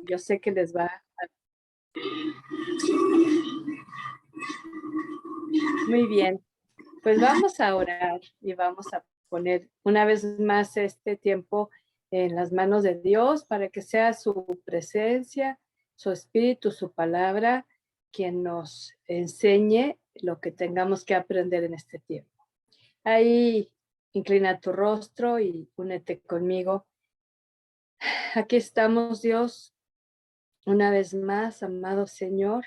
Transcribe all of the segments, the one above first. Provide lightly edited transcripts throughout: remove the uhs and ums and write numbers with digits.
yo sé que les va a... Muy bien, pues vamos a orar y vamos a poner una vez más este tiempo en las manos de Dios para que sea su presencia, su espíritu, su palabra, quien nos enseñe lo que tengamos que aprender en este tiempo. Ahí inclina tu rostro y únete conmigo. Aquí estamos, Dios, una vez más, amado Señor,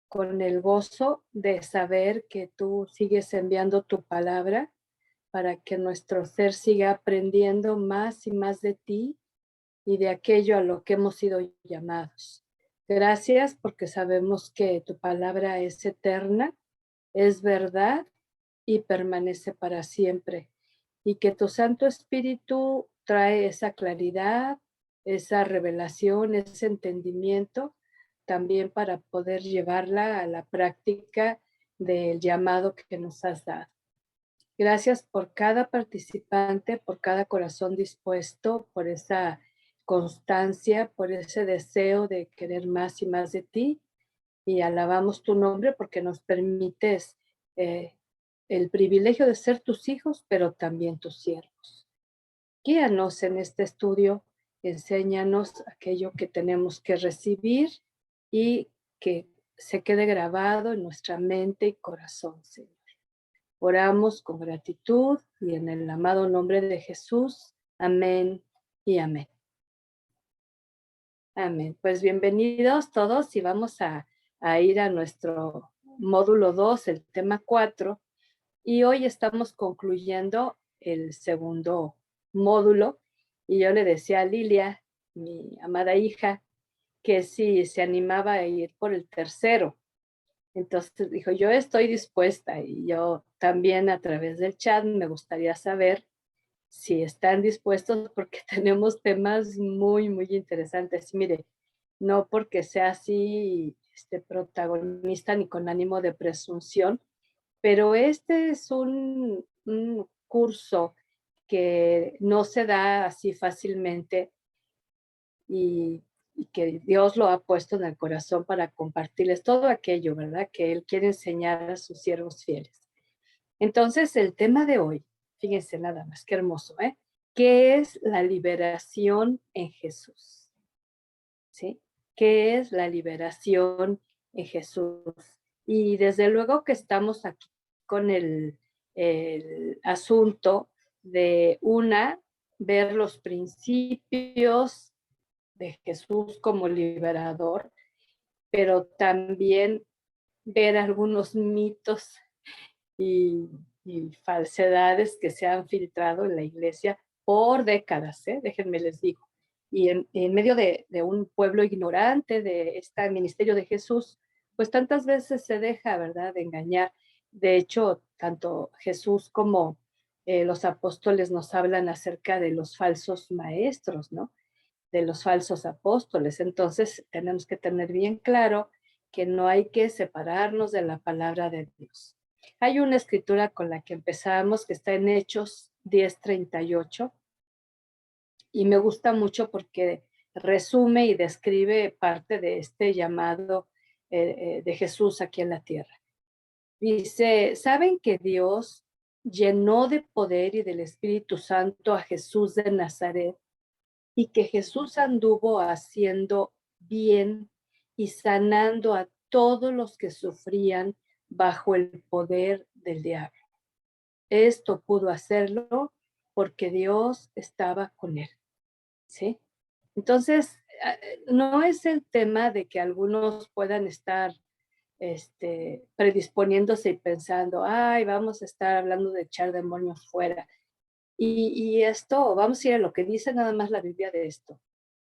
con el gozo de saber que tú sigues enviando tu palabra para que nuestro ser siga aprendiendo más y más de ti y de aquello a lo que hemos sido llamados. Gracias porque sabemos que tu palabra es eterna, es verdad y permanece para siempre. Y que tu Santo Espíritu trae esa claridad, esa revelación, ese entendimiento, también para poder llevarla a la práctica del llamado que nos has dado. Gracias por cada participante, por cada corazón dispuesto, por esa constancia, por ese deseo de querer más y más de ti. Y alabamos tu nombre porque nos permites el privilegio de ser tus hijos, pero también tus siervos. Guíanos en este estudio, enséñanos aquello que tenemos que recibir y que se quede grabado en nuestra mente y corazón, Señor. Oramos con gratitud y en el amado nombre de Jesús. Amén y amén. Amén. Pues bienvenidos todos y vamos a ir a nuestro módulo 2, el tema 4. Y hoy estamos concluyendo el segundo módulo. Y yo le decía a Lilia, mi amada hija, que si se animaba a ir por el tercero. Entonces dijo, yo estoy dispuesta y yo también a través del chat me gustaría saber si están dispuestos porque tenemos temas muy, muy interesantes. Mire, no porque sea así protagonista ni con ánimo de presunción, pero este es un curso que no se da así fácilmente y que Dios lo ha puesto en el corazón para compartirles todo aquello, ¿verdad? Que Él quiere enseñar a sus siervos fieles. Entonces, el tema de hoy, fíjense nada más, qué hermoso, ¿eh? ¿Qué es la liberación en Jesús? ¿Sí? ¿Qué es la liberación en Jesús? Y desde luego que estamos aquí con el asunto de ver los principios de Jesús como liberador, pero también ver algunos mitos y, y falsedades que se han filtrado en la iglesia por décadas, déjenme les digo. Y en medio de un pueblo ignorante de este ministerio de Jesús, pues tantas veces se deja, ¿verdad?, de engañar. De hecho, tanto Jesús como los apóstoles nos hablan acerca de los falsos maestros, ¿no? De los falsos apóstoles. Entonces, tenemos que tener bien claro que no hay que separarnos de la palabra de Dios. Hay una escritura con la que empezamos que está en Hechos 10:38 y me gusta mucho porque resume y describe parte de este llamado de Jesús aquí en la tierra. Dice, ¿saben que Dios llenó de poder y del Espíritu Santo a Jesús de Nazaret y que Jesús anduvo haciendo bien y sanando a todos los que sufrían bajo el poder del diablo? Esto pudo hacerlo porque Dios estaba con él, ¿sí? Entonces, no es el tema de que algunos puedan estar predisponiéndose y pensando, ay, vamos a estar hablando de echar demonios fuera. Y esto, vamos a ir a lo que dice nada más la Biblia de esto.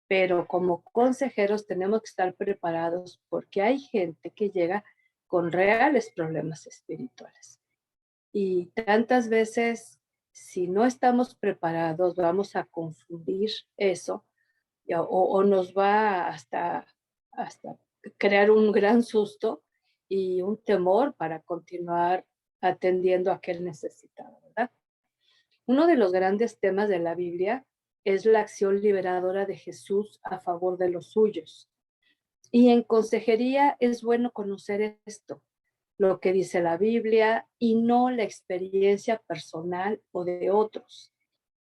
Pero como consejeros tenemos que estar preparados porque hay gente que llega con reales problemas espirituales. Y tantas veces, si no estamos preparados, vamos a confundir eso o nos va hasta crear un gran susto y un temor para continuar atendiendo a aquel necesitado, ¿verdad? Uno de los grandes temas de la Biblia es la acción liberadora de Jesús a favor de los suyos. Y en consejería es bueno conocer esto, lo que dice la Biblia y no la experiencia personal o de otros.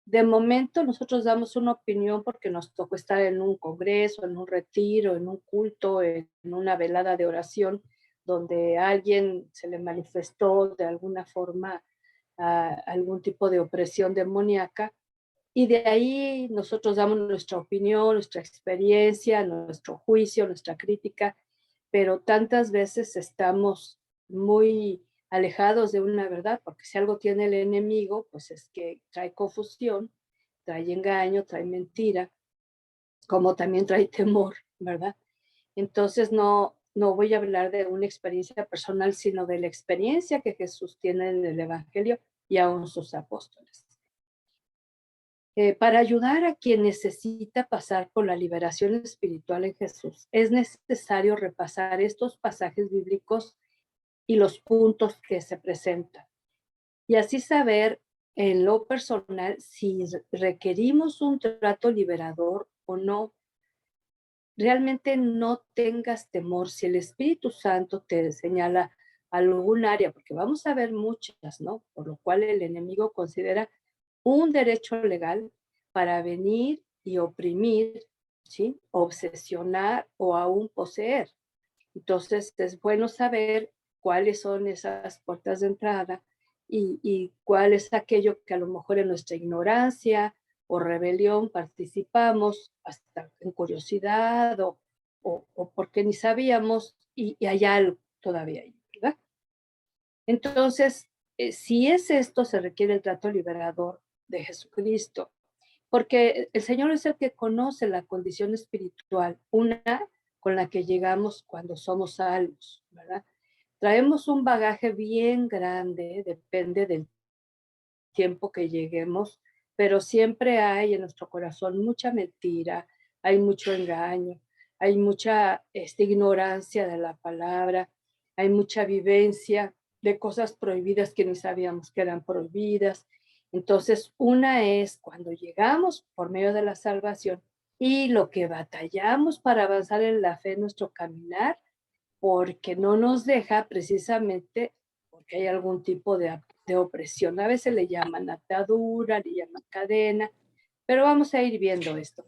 De momento nosotros damos una opinión porque nos tocó estar en un congreso, en un retiro, en un culto, en una velada de oración, donde a alguien se le manifestó de alguna forma algún tipo de opresión demoníaca. Y de ahí nosotros damos nuestra opinión, nuestra experiencia, nuestro juicio, nuestra crítica, pero tantas veces estamos muy alejados de una verdad, porque si algo tiene el enemigo, pues es que trae confusión, trae engaño, trae mentira, como también trae temor, ¿verdad? Entonces no voy a hablar de una experiencia personal, sino de la experiencia que Jesús tiene en el Evangelio y aún sus apóstoles. Para ayudar a quien necesita pasar por la liberación espiritual en Jesús, es necesario repasar estos pasajes bíblicos y los puntos que se presentan. Y así saber en lo personal si requerimos un trato liberador o no. Realmente no tengas temor si el Espíritu Santo te señala algún área, porque vamos a ver muchas, ¿no? Por lo cual el enemigo considera un derecho legal para venir y oprimir, ¿sí? Obsesionar o aún poseer. Entonces es bueno saber cuáles son esas puertas de entrada y cuál es aquello que a lo mejor en nuestra ignorancia o rebelión participamos hasta en curiosidad o porque ni sabíamos y hay algo todavía ahí, ¿verdad? Entonces, si es esto, se requiere el trato liberador de Jesucristo, porque el Señor es el que conoce la condición espiritual, una con la que llegamos cuando somos salvos, ¿verdad? Traemos un bagaje bien grande, depende del tiempo que lleguemos, pero siempre hay en nuestro corazón mucha mentira, hay mucho engaño, hay mucha ignorancia de la palabra, hay mucha vivencia de cosas prohibidas que ni sabíamos que eran prohibidas. Entonces, una es cuando llegamos por medio de la salvación y lo que batallamos para avanzar en la fe en nuestro caminar, porque no nos deja precisamente porque hay algún tipo de opresión. A veces le llaman atadura, le llaman cadena, pero vamos a ir viendo esto.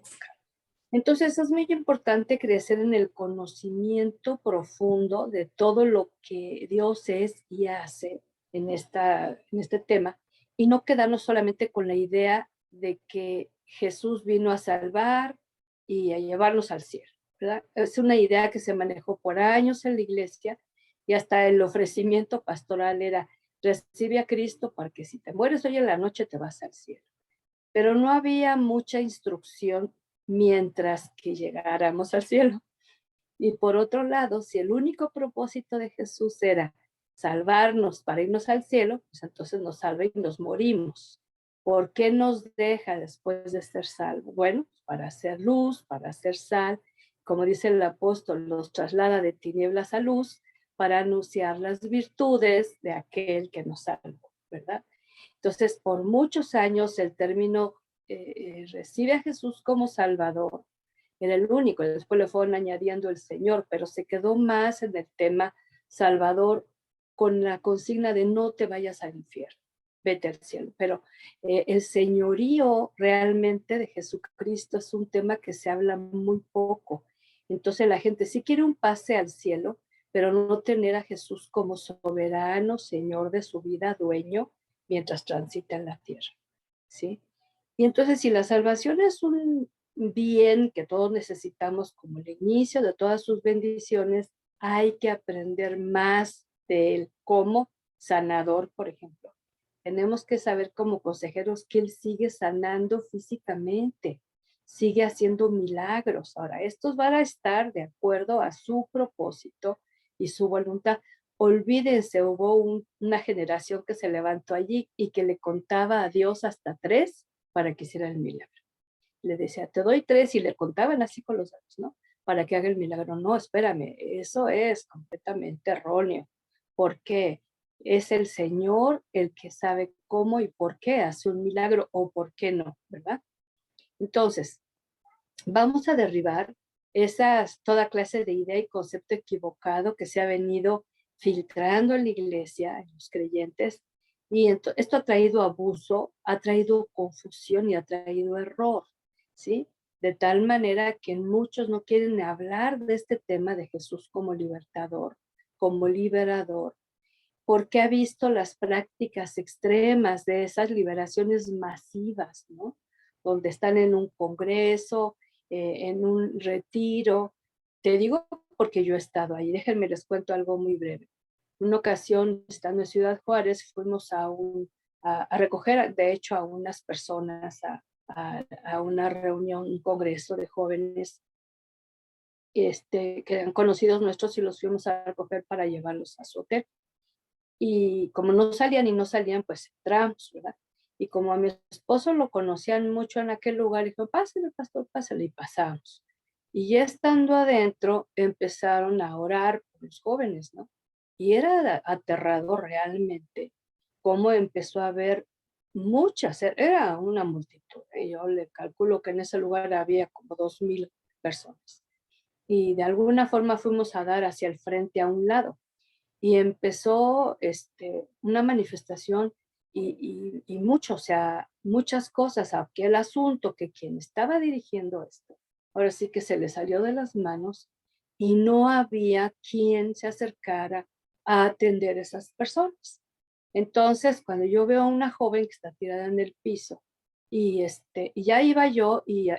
Entonces es muy importante crecer en el conocimiento profundo de todo lo que Dios es y hace en este tema y no quedarnos solamente con la idea de que Jesús vino a salvar y a llevarnos al cielo, ¿verdad? Es una idea que se manejó por años en la iglesia y hasta el ofrecimiento pastoral era recibe a Cristo porque si te mueres hoy en la noche te vas al cielo, pero no había mucha instrucción mientras que llegáramos al cielo. Y por otro lado, si el único propósito de Jesús era salvarnos para irnos al cielo, pues entonces nos salva y nos morimos. ¿Por qué nos deja después de ser salvo? Bueno, para hacer luz, para hacer sal. Como dice el apóstol, nos traslada de tinieblas a luz para anunciar las virtudes de aquel que nos salvó, ¿verdad? Entonces, por muchos años el término recibe a Jesús como Salvador era el único, después le fueron añadiendo el Señor, pero se quedó más en el tema Salvador con la consigna de no te vayas al infierno, vete al cielo. Pero el señorío realmente de Jesucristo es un tema que se habla muy poco. Entonces la gente sí quiere un pase al cielo, pero no tener a Jesús como soberano, Señor de su vida, dueño, mientras transita en la tierra, ¿sí? Y entonces si la salvación es un bien que todos necesitamos como el inicio de todas sus bendiciones, hay que aprender más de él como sanador, por ejemplo. Tenemos que saber como consejeros que él sigue sanando físicamente, sigue haciendo milagros. Ahora, estos van a estar de acuerdo a su propósito y su voluntad. Olvídense, hubo una generación que se levantó allí y que le contaba a Dios hasta tres para que hiciera el milagro. Le decía, te doy tres y le contaban así con los datos, ¿no? Para que haga el milagro. No, espérame, eso es completamente erróneo, porque es el Señor el que sabe cómo y por qué hace un milagro o por qué no, ¿verdad? Entonces, vamos a derribar toda clase de idea y concepto equivocado que se ha venido filtrando en la iglesia, en los creyentes, y esto ha traído abuso, ha traído confusión y ha traído error, ¿sí? De tal manera que muchos no quieren hablar de este tema de Jesús como libertador, como liberador, porque ha visto las prácticas extremas de esas liberaciones masivas, ¿no? Donde están en un congreso, en un retiro. Te digo porque yo he estado ahí. Déjenme les cuento algo muy breve. Una ocasión, estando en Ciudad Juárez, fuimos a recoger, de hecho, a unas personas a una reunión, un congreso de jóvenes que eran conocidos nuestros y los fuimos a recoger para llevarlos a su hotel. Y como no salían y no salían, pues entramos, ¿verdad? Y como a mi esposo lo conocían mucho en aquel lugar, dijo, pásale, pastor, pásale, y pasamos. Y ya estando adentro, empezaron a orar por los jóvenes, ¿no? Y era aterrador realmente cómo empezó a haber muchas, era una multitud. Yo le calculo que en ese lugar había como 2,000 personas. Y de alguna forma fuimos a dar hacia el frente a un lado y empezó una manifestación y mucho, o sea, muchas cosas, aunque el asunto que quien estaba dirigiendo esto, ahora sí que se le salió de las manos y no había quien se acercara a atender a esas personas. Entonces, cuando yo veo a una joven que está tirada en el piso y ya iba yo y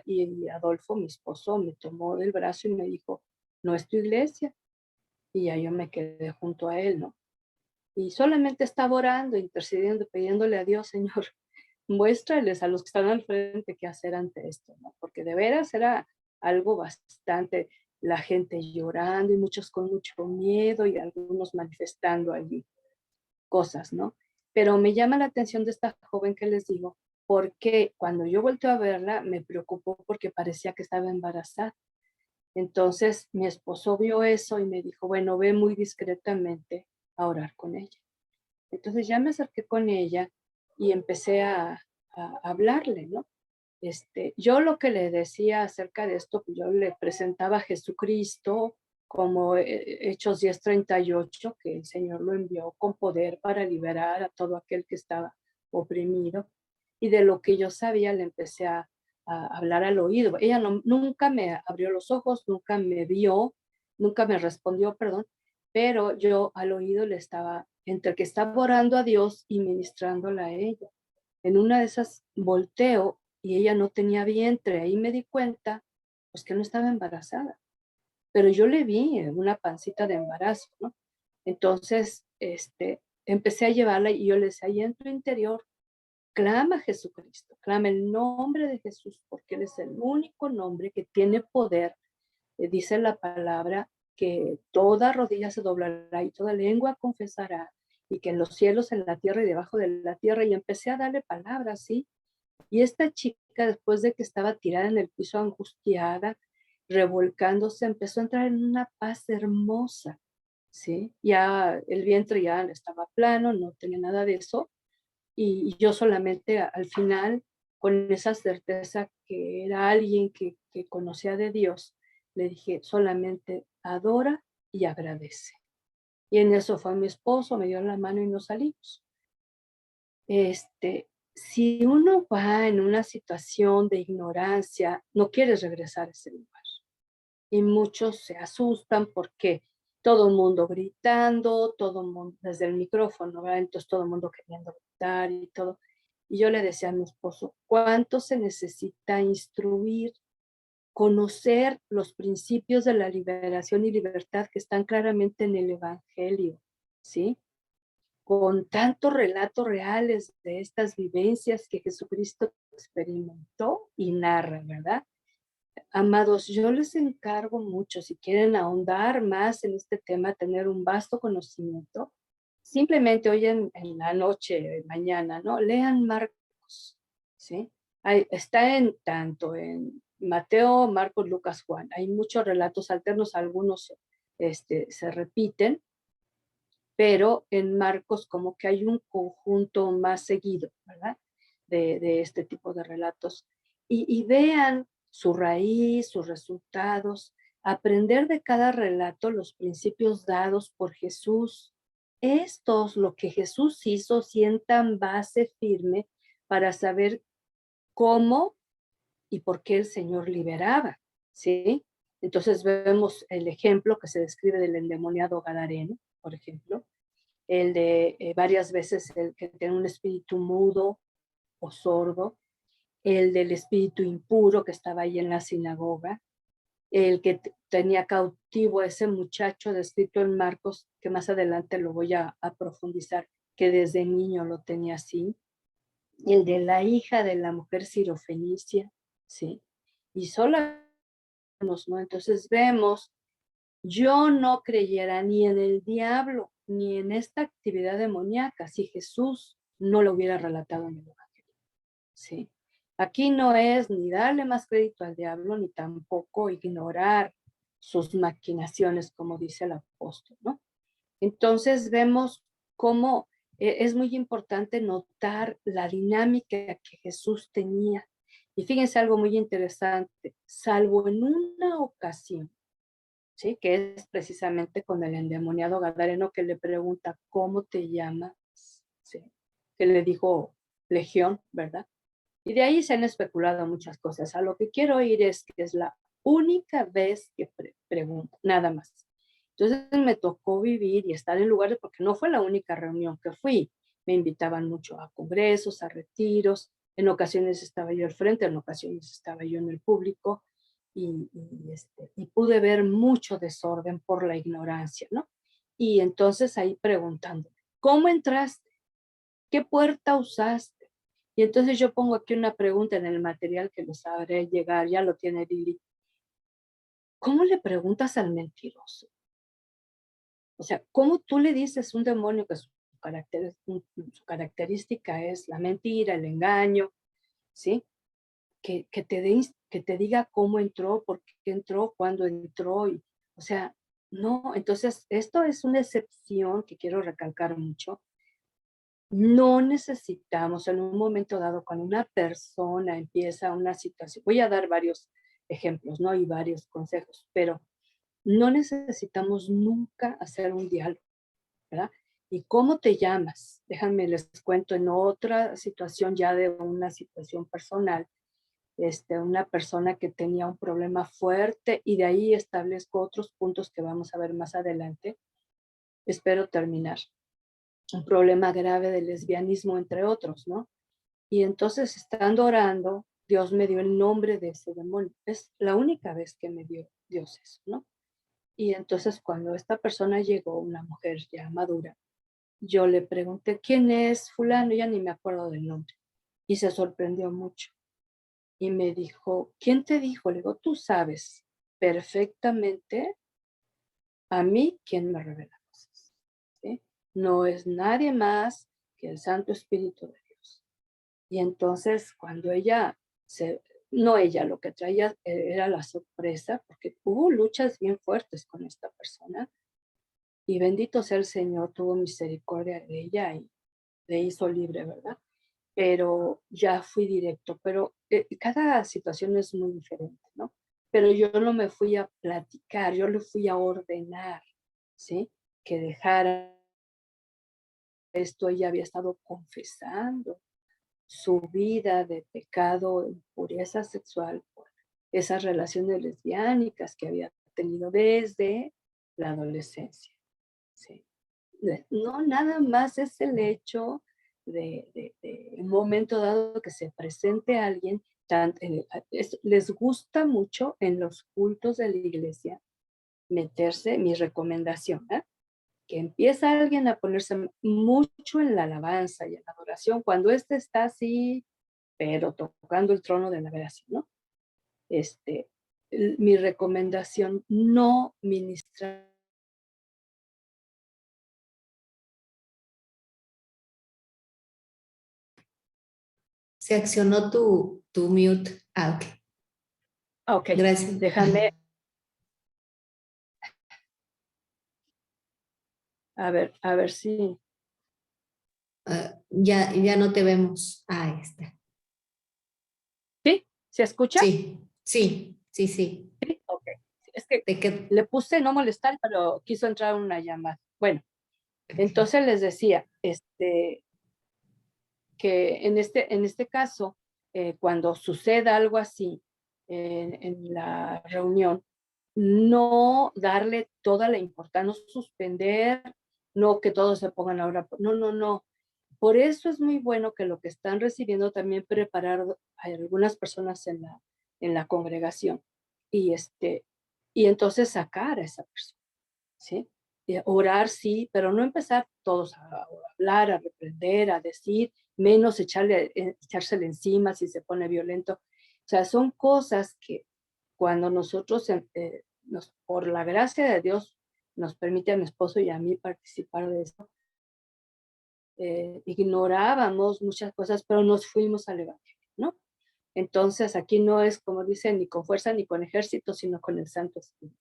Adolfo, mi esposo, me tomó del brazo y me dijo, no es tu iglesia. Y ya yo me quedé junto a él, ¿no? Y solamente estaba orando, intercediendo, pidiéndole a Dios, Señor, muéstrales a los que están al frente qué hacer ante esto, ¿no? Porque de veras era algo bastante, la gente llorando y muchos con mucho miedo y algunos manifestando allí cosas, ¿no? Pero me llama la atención de esta joven que les digo, porque cuando yo volteo a verla, me preocupó porque parecía que estaba embarazada. Entonces mi esposo vio eso y me dijo, bueno, ve muy discretamente a orar con ella. Entonces ya me acerqué con ella y empecé a hablarle, ¿no? Yo lo que le decía acerca de esto, pues yo le presentaba a Jesucristo como Hechos 10:38, que el Señor lo envió con poder para liberar a todo aquel que estaba oprimido. Y de lo que yo sabía le empecé a hablar al oído. Ella nunca me abrió los ojos, nunca me vio, nunca me respondió, perdón, pero yo al oído le estaba, entre que estaba orando a Dios y ministrándola a ella. En una de esas volteo y ella no tenía vientre. Ahí me di cuenta, pues que no estaba embarazada, pero yo le vi una pancita de embarazo, ¿no? Entonces, empecé a llevarla y yo le decía, ahí en tu interior, clama a Jesucristo, clama el nombre de Jesús, porque Él es el único nombre que tiene poder. Dice la palabra que toda rodilla se doblará y toda lengua confesará, y que en los cielos, en la tierra y debajo de la tierra, y empecé a darle palabras, ¿sí? Y esta chica, después de que estaba tirada en el piso angustiada, revolcándose, empezó a entrar en una paz hermosa, ¿sí? Ya el vientre ya estaba plano, no tenía nada de eso, y yo solamente al final, con esa certeza que era alguien que conocía de Dios, le dije, solamente adora y agradece. Y en eso fue mi esposo, me dio la mano y nos salimos. Si uno va en una situación de ignorancia, no quieres regresar a ese lugar. Y muchos se asustan porque todo el mundo gritando, todo el mundo desde el micrófono, ¿verdad? Entonces todo el mundo queriendo gritar y todo. Y yo le decía a mi esposo, ¿cuánto se necesita instruir, conocer los principios de la liberación y libertad que están claramente en el Evangelio? ¿Sí? Con tantos relatos reales de estas vivencias que Jesucristo experimentó y narra, ¿verdad? Amados, yo les encargo mucho, si quieren ahondar más en este tema, tener un vasto conocimiento, simplemente hoy en la noche, mañana, ¿no? Lean Marcos, ¿sí? Está en tanto en Mateo, Marcos, Lucas, Juan. Hay muchos relatos alternos, algunos se repiten, pero en Marcos como que hay un conjunto más seguido, ¿verdad? De este tipo de relatos. y vean su raíz, sus resultados, aprender de cada relato los principios dados por Jesús. Estos, lo que Jesús hizo, sientan base firme para saber cómo y por qué el Señor liberaba, ¿sí? Entonces vemos el ejemplo que se describe del endemoniado gadareno, por ejemplo, el de varias veces el que tiene un espíritu mudo o sordo, el del espíritu impuro que estaba ahí en la sinagoga, el que tenía cautivo a ese muchacho descrito en Marcos, que más adelante lo voy a profundizar, que desde niño lo tenía así, el de la hija de la mujer sirofenicia, ¿sí? Y solo, ¿no? Entonces vemos, yo no creyera ni en el diablo, ni en esta actividad demoníaca, si Jesús no lo hubiera relatado en el Evangelio, ¿sí? Aquí no es ni darle más crédito al diablo, ni tampoco ignorar sus maquinaciones, como dice el apóstol, ¿no? Entonces vemos cómo es muy importante notar la dinámica que Jesús tenía. Y fíjense algo muy interesante, salvo en una ocasión, ¿sí? Que es precisamente con el endemoniado gadareno que le pregunta, ¿cómo te llamas? ¿Sí? Que le dijo Legión, ¿verdad? Y de ahí se han especulado muchas cosas. A lo que quiero ir es que es la única vez que pregunto, nada más. Entonces me tocó vivir y estar en lugares, porque no fue la única reunión que fui. Me invitaban mucho a congresos, a retiros. En ocasiones estaba yo al frente, en ocasiones estaba yo en el público y pude ver mucho desorden por la ignorancia, ¿no? Y entonces ahí preguntando, ¿cómo entraste? ¿Qué puerta usaste? Y entonces yo pongo aquí una pregunta en el material que les haré llegar, ya lo tiene Lili. ¿Cómo le preguntas al mentiroso? O sea, ¿cómo tú le dices a un demonio que su característica es la mentira, el engaño, ¿sí? Que te diga cómo entró, por qué entró, cuándo entró. O sea, no, entonces esto es una excepción que quiero recalcar mucho. No necesitamos en un momento dado, cuando una persona empieza una situación, voy a dar varios ejemplos, ¿no? Y varios consejos, pero no necesitamos nunca hacer un diálogo, ¿verdad? ¿Y cómo te llamas? Déjame, les cuento en otra situación ya de una situación personal, una persona que tenía un problema fuerte y de ahí establezco otros puntos que vamos a ver más adelante. Espero terminar. Un problema grave de lesbianismo, entre otros, ¿no? Y entonces, estando orando, Dios me dio el nombre de ese demonio. Es la única vez que me dio Dios eso, ¿no? Y entonces, cuando esta persona llegó, una mujer ya madura, yo le pregunté, ¿quién es fulano? Ya ni me acuerdo del nombre. Y se sorprendió mucho. Y me dijo, ¿quién te dijo? Le digo, tú sabes perfectamente a mí quién me revela cosas, ¿sí? No es nadie más que el Santo Espíritu de Dios. Y entonces cuando no ella, lo que traía era la sorpresa, porque hubo luchas bien fuertes con esta persona, y bendito sea el Señor, tuvo misericordia de ella y le hizo libre, ¿verdad? Pero ya fui directo, pero cada situación es muy diferente, ¿no? Pero yo no me fui a platicar, yo le fui a ordenar, ¿sí? Que dejara esto, ella había estado confesando su vida de pecado, impureza sexual, por esas relaciones lesbiánicas que había tenido desde la adolescencia, ¿sí? No, nada más es el hecho de un momento dado que se presente alguien, les gusta mucho en los cultos de la iglesia meterse, mi recomendación, ¿eh? Que empieza alguien a ponerse mucho en la alabanza y en la adoración, cuando está así, pero tocando el trono de la gracia, ¿no? Mi recomendación, no ministrar. Se accionó tu mute. Ah, ok. Ok, Gracias. déjame, a ver si, Ya no te vemos. Ah, ahí está. ¿sí? ¿Se escucha? Sí, sí, sí, sí. Sí, ok. Es que ¿De qué? le puse no molestar, pero quiso entrar una llamada. Bueno, Ok. entonces les decía, que en este caso, cuando suceda algo así en la reunión, no darle toda la importancia, no suspender, no que todos se pongan ahora, no, no, no. Por eso es muy bueno que lo que están recibiendo también preparar a algunas personas en la congregación y, y entonces sacar a esa persona, ¿sí? Orar, sí, pero no empezar todos a hablar, a reprender, a decir, menos echársele encima si se pone violento. O sea, son cosas que cuando nosotros, por la gracia de Dios, nos permite a mi esposo y a mí participar de eso, ignorábamos muchas cosas, pero nos fuimos al Evangelio, ¿no? Entonces, aquí no es, como dicen, ni con fuerza ni con ejército, sino con el Santo Espíritu.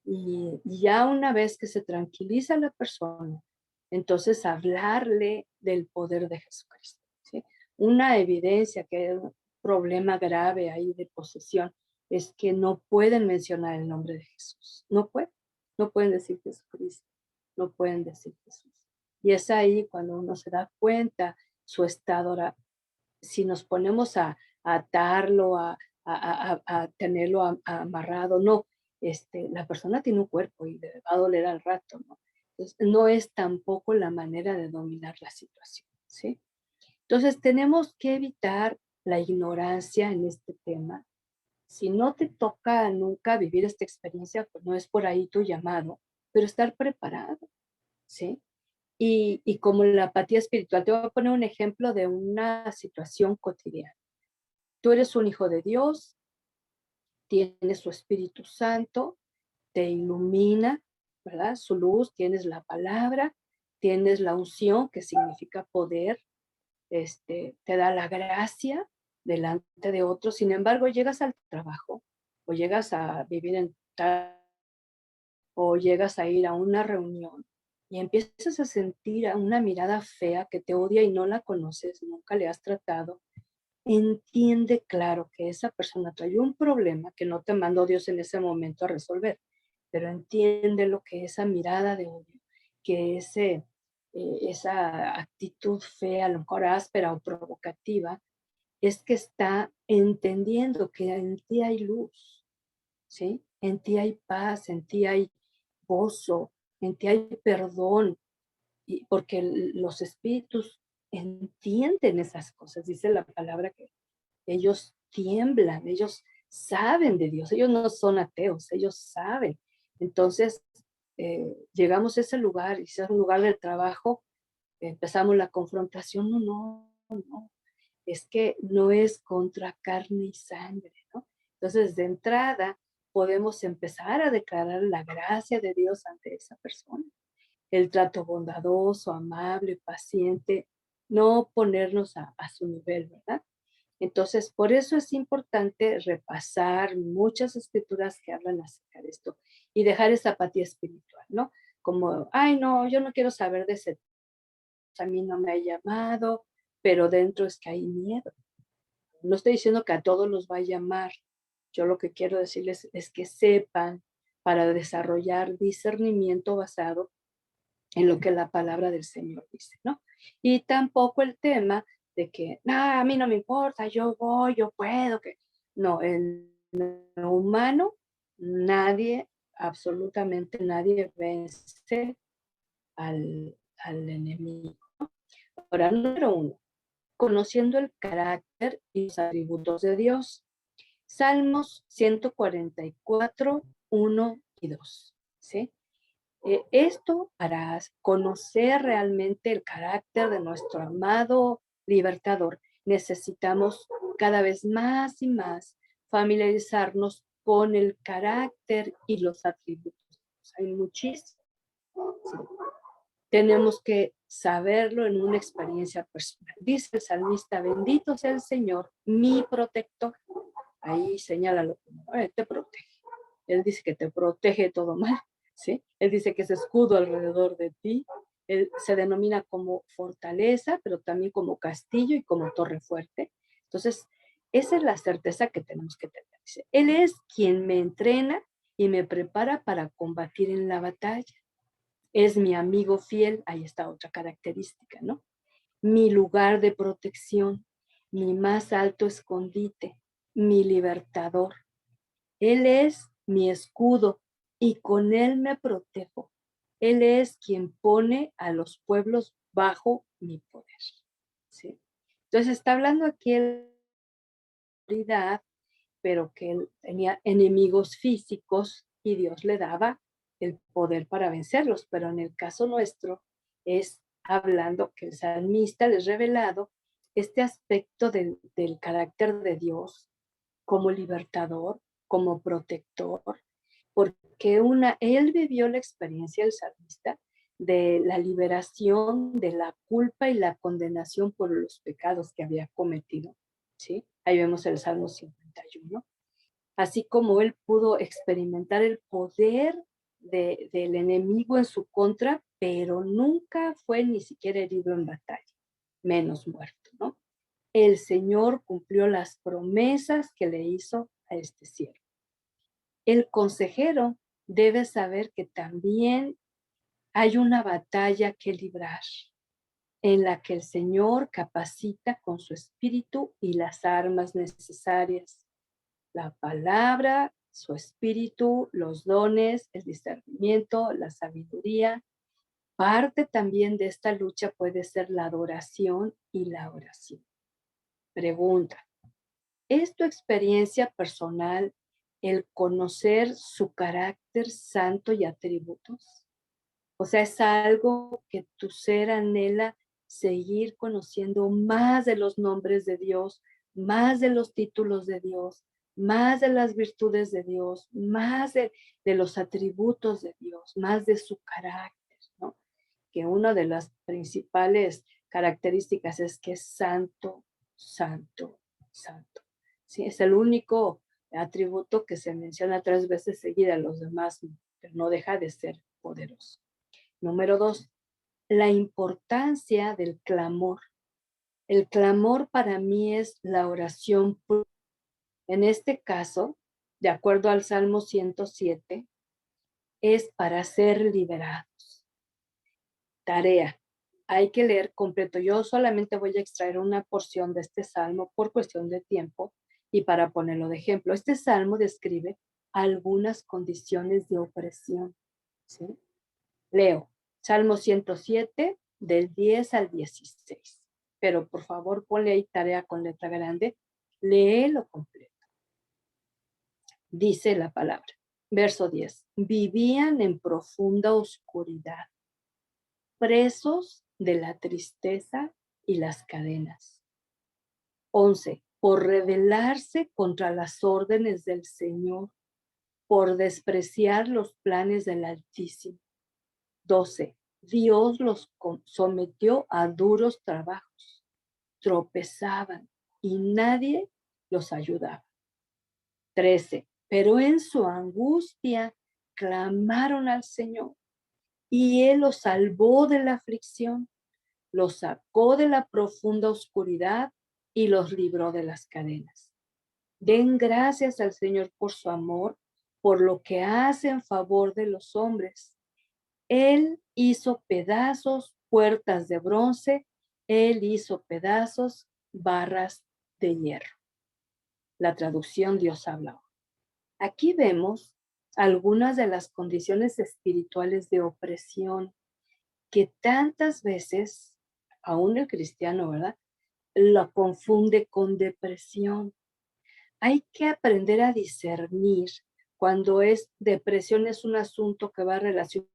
Y ya una vez que se tranquiliza la persona, entonces hablarle del poder de Jesucristo, ¿sí? Una evidencia que hay un problema grave ahí de posesión es que no pueden mencionar el nombre de Jesús. No pueden decir Jesucristo, no pueden decir Jesús. Y es ahí cuando uno se da cuenta su estado. Ahora, si nos ponemos a atarlo, a tenerlo amarrado, no, la persona tiene un cuerpo y le va a doler al rato, ¿no? Entonces, no es tampoco la manera de dominar la situación, ¿sí? Entonces, tenemos que evitar la ignorancia en este tema. Si no te toca nunca vivir esta experiencia, pues no es por ahí tu llamado, pero estar preparado, ¿sí? Y como la apatía espiritual, te voy a poner un ejemplo de una situación cotidiana. Tú eres un hijo de Dios, tienes su Espíritu Santo, te ilumina, ¿verdad? Su luz, tienes la palabra, tienes la unción, que significa poder, te da la gracia delante de otros. Sin embargo, llegas al trabajo o llegas a vivir en tal o llegas a ir a una reunión y empiezas a sentir a una mirada fea que te odia y no la conoces, nunca le has tratado. Entiende claro que esa persona trae un problema que no te mandó Dios en ese momento a resolver, pero entiende lo que esa mirada de odio, que esa actitud fea, a lo mejor áspera o provocativa, es que está entendiendo que en ti hay luz, ¿sí? En ti hay paz, en ti hay gozo, en ti hay perdón, y porque los espíritus entienden esas cosas, dice la palabra que ellos tiemblan, ellos saben de Dios, ellos no son ateos, ellos saben. Entonces, llegamos a ese lugar, y si es un lugar de trabajo, empezamos la confrontación, no, no, no, es que no es contra carne y sangre, ¿no? Entonces, de entrada, podemos empezar a declarar la gracia de Dios ante esa persona, el trato bondadoso, amable, paciente, no ponernos a su nivel, ¿verdad? Entonces, por eso es importante repasar muchas escrituras que hablan acerca de esto y dejar esa apatía espiritual, ¿no? Como, ay, no, yo no quiero saber de ese, a mí no me ha llamado, pero dentro es que hay miedo. No estoy diciendo que a todos los va a llamar. Yo lo que quiero decirles es que sepan para desarrollar discernimiento basado en lo que la palabra del Señor dice, ¿no? Y tampoco el tema de que, no, a mí no me importa, yo voy, yo puedo, que no, en lo humano nadie, absolutamente nadie vence al enemigo. Ahora, número uno, conociendo el carácter y los atributos de Dios. Salmos 144, 1 y 2, ¿sí? Esto para conocer realmente el carácter de nuestro amado libertador, necesitamos cada vez más y más familiarizarnos con el carácter y los atributos. Hay muchísimo. Sí. Tenemos que saberlo en una experiencia personal. Dice el salmista, bendito sea el Señor, mi protector. Ahí señálalo como, te protege. Él dice que te protege de todo mal, ¿sí? Él dice que es escudo alrededor de ti. Él se denomina como fortaleza, pero también como castillo y como torre fuerte. Entonces, Esa es la certeza que tenemos que tener. Dice, Él es quien me entrena y me prepara para combatir en la batalla. Es mi amigo fiel, ahí está otra característica, ¿no? Mi lugar de protección, mi más alto escondite, mi libertador. Él es mi escudo y con él me protejo. Él es quien pone a los pueblos bajo mi poder. ¿Sí? Entonces está hablando aquí de autoridad, pero que él tenía enemigos físicos y Dios le daba el poder para vencerlos. Pero en el caso nuestro es hablando que el salmista les revelado este aspecto del carácter de Dios como libertador, como protector, porque él vivió la experiencia, el salmista, de la liberación de la culpa y la condenación por los pecados que había cometido. ¿Sí? Ahí vemos el Salmo 51. Así como él pudo experimentar el poder del enemigo en su contra, pero nunca fue ni siquiera herido en batalla, menos muerto, ¿no? El Señor cumplió las promesas que le hizo a este siervo. El consejero debe saber que también hay una batalla que librar, en la que el Señor capacita con su espíritu y las armas necesarias. La palabra, su espíritu, los dones, el discernimiento, la sabiduría. Parte también de esta lucha puede ser la adoración y la oración. Pregunta, ¿es tu experiencia personal el conocer su carácter santo y atributos? O sea, es algo que tu ser anhela seguir conociendo más de los nombres de Dios, más de los títulos de Dios, más de las virtudes de Dios, más de los atributos de Dios, más de su carácter, ¿no? Que una de las principales características es que es santo, santo, santo. Sí, es el único atributo que se menciona 3 veces seguida, los demás, pero no deja de ser poderoso. Número 2, la importancia del clamor. El clamor para mí es la oración. En este caso, de acuerdo al Salmo 107, es para ser liberados. Tarea. Hay que leer completo. Yo solamente voy a extraer una porción de este salmo por cuestión de tiempo y para ponerlo de ejemplo. Este salmo describe algunas condiciones de opresión. ¿Sí? Leo, Salmo 107, del 10 al 16. Pero por favor, ponle ahí tarea con letra grande. Léelo completo. Dice la palabra. Verso 10. Vivían en profunda oscuridad, presos de la tristeza y las cadenas. 11. Por rebelarse contra las órdenes del Señor, por despreciar los planes del Altísimo. 12. Dios los sometió a duros trabajos. Tropezaban y nadie los ayudaba. 13. Pero en su angustia clamaron al Señor y Él los salvó de la aflicción, los sacó de la profunda oscuridad y los libró de las cadenas. Den gracias al Señor por su amor, por lo que hace en favor de los hombres. Él hizo pedazos puertas de bronce, Él hizo pedazos barras de hierro. La traducción Dios habla. Aquí vemos algunas de las condiciones espirituales de opresión que tantas veces, aún el cristiano, ¿verdad?, lo confunde con depresión. Hay que aprender a discernir cuando depresión es un asunto que va relacionado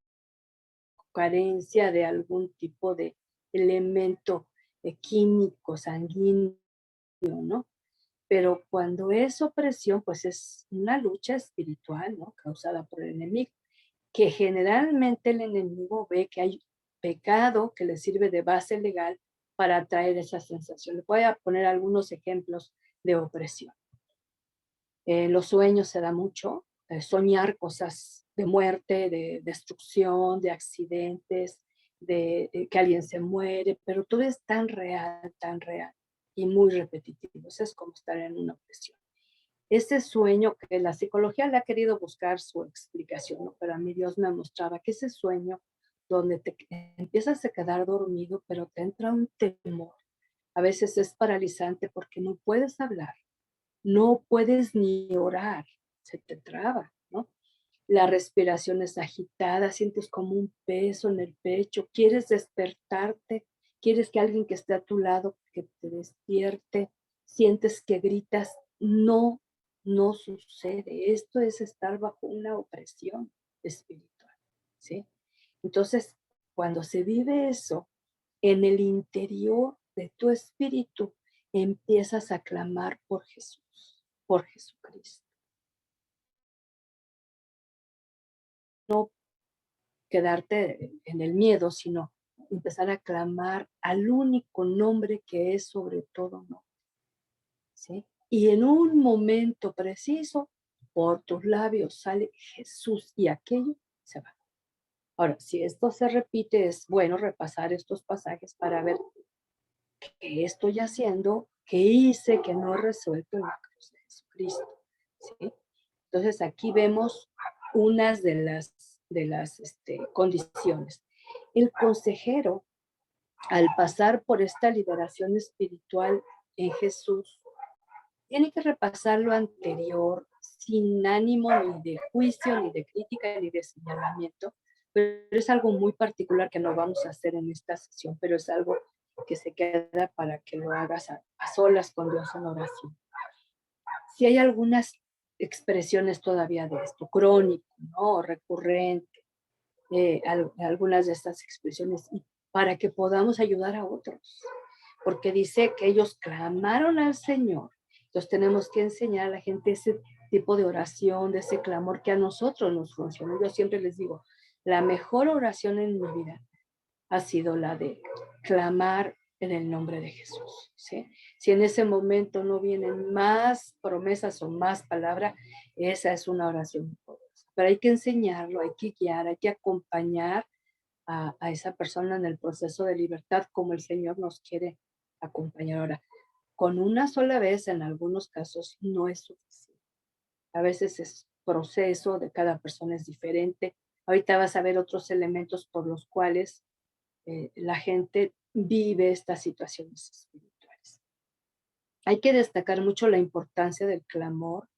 carencia de algún tipo de elemento químico, sanguíneo, ¿no? Pero cuando es opresión, pues es una lucha espiritual, ¿no? Causada por el enemigo, que generalmente el enemigo ve que hay pecado que le sirve de base legal para traer esa sensación. Le voy a poner algunos ejemplos de opresión. Los sueños se da mucho, soñar cosas de muerte, de destrucción, de accidentes, de que alguien se muere, pero todo es tan real, y muy repetitivos. Es como estar en una opresión. Ese sueño que la psicología le ha querido buscar su explicación, ¿no? Pero a mí Dios me mostraba que ese sueño donde te empiezas a quedar dormido, pero te entra un temor. A veces es paralizante porque no puedes hablar, no puedes ni orar, se te traba, ¿no? La respiración es agitada, sientes como un peso en el pecho, quieres despertarte, quieres que alguien que esté a tu lado que te despierte, sientes que gritas, no, no sucede. Esto es estar bajo una opresión espiritual, ¿sí? Entonces, cuando se vive eso, en el interior de tu espíritu empiezas a clamar por Jesús, por Jesucristo. No quedarte en el miedo, sino empezar a clamar al único nombre que es sobre todo nombre, ¿sí? Y en un momento preciso, por tus labios sale Jesús y aquello se va. Ahora, si esto se repite, es bueno repasar estos pasajes para ver qué estoy haciendo, qué hice que no he resuelto en la cruz de Jesucristo, ¿sí? Entonces aquí vemos unas de las condiciones. El consejero, al pasar por esta liberación espiritual en Jesús, tiene que repasar lo anterior sin ánimo ni de juicio, ni de crítica, ni de señalamiento, pero es algo muy particular que no vamos a hacer en esta sesión, pero es algo que se queda para que lo hagas a solas con Dios en oración. Si hay algunas expresiones todavía de esto, crónico, ¿no? Recurrente, algunas de estas expresiones, y para que podamos ayudar a otros, porque dice que ellos clamaron al Señor. Entonces tenemos que enseñar a la gente ese tipo de oración, de ese clamor que a nosotros nos funciona. Yo siempre les digo, la mejor oración en mi vida ha sido la de clamar en el nombre de Jesús, ¿sí? Si en ese momento no vienen más promesas o más palabras, esa es una oración poderosa. Pero hay que enseñarlo, hay que guiar, hay que acompañar a esa persona en el proceso de libertad como el Señor nos quiere acompañar ahora. Con una sola vez, en algunos casos, no es suficiente. A veces es proceso de cada persona es diferente. Ahorita vas a ver otros elementos por los cuales la gente vive estas situaciones espirituales. Hay que destacar mucho la importancia del clamor,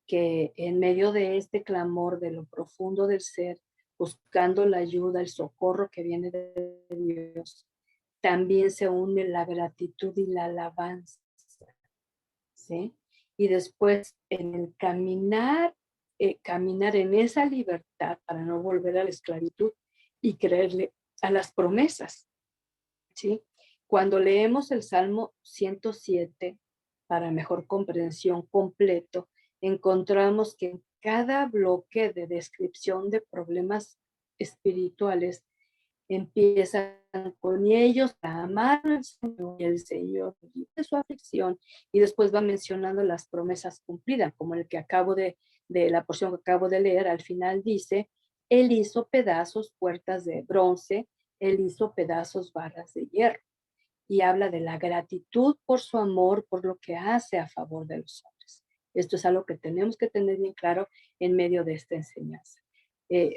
que en medio de este clamor de lo profundo del ser, buscando la ayuda, el socorro que viene de Dios, también se une la gratitud y la alabanza, ¿sí? Y después en el caminar, caminar en esa libertad para no volver a la esclavitud y creerle a las promesas, ¿sí? Cuando leemos el Salmo 107, para mejor comprensión completo, encontramos que en cada bloque de descripción de problemas espirituales empiezan con ellos a amar al Señor y el Señor de su aflicción, y después va mencionando las promesas cumplidas, como el que de la porción que acabo de leer. Al final dice, Él hizo pedazos puertas de bronce, Él hizo pedazos barras de hierro, y habla de la gratitud por su amor, por lo que hace a favor de los hombres. Esto es algo que tenemos que tener bien claro en medio de esta enseñanza.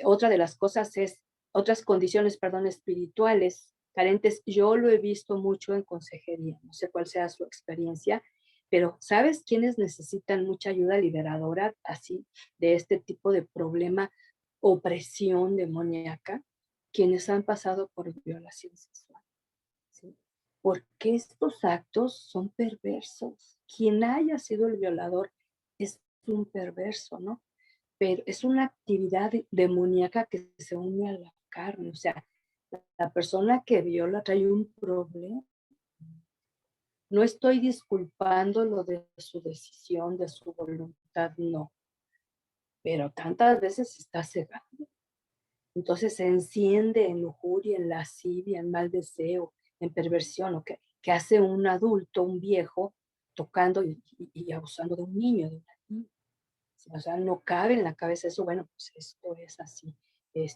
Otra de las cosas es, otras condiciones, perdón, espirituales carentes, yo lo he visto mucho en consejería, no sé cuál sea su experiencia, pero ¿sabes quiénes necesitan mucha ayuda liberadora así de este tipo de problema, opresión demoníaca? Quienes han pasado por violación sexual, ¿sí? Porque estos actos son perversos. Quien haya sido el violador es un perverso, ¿no? Pero es una actividad demoníaca que se une a la carne. O sea, la persona que viola trae un problema. No estoy disculpándolo de su decisión, de su voluntad, no. Pero tantas veces está cegando. Entonces se enciende en lujuria, en lascivia, en mal deseo, en perversión, o que hace un adulto, un viejo, tocando y abusando de un niño, de una niña. O sea, no cabe en la cabeza eso. Bueno, pues esto es así,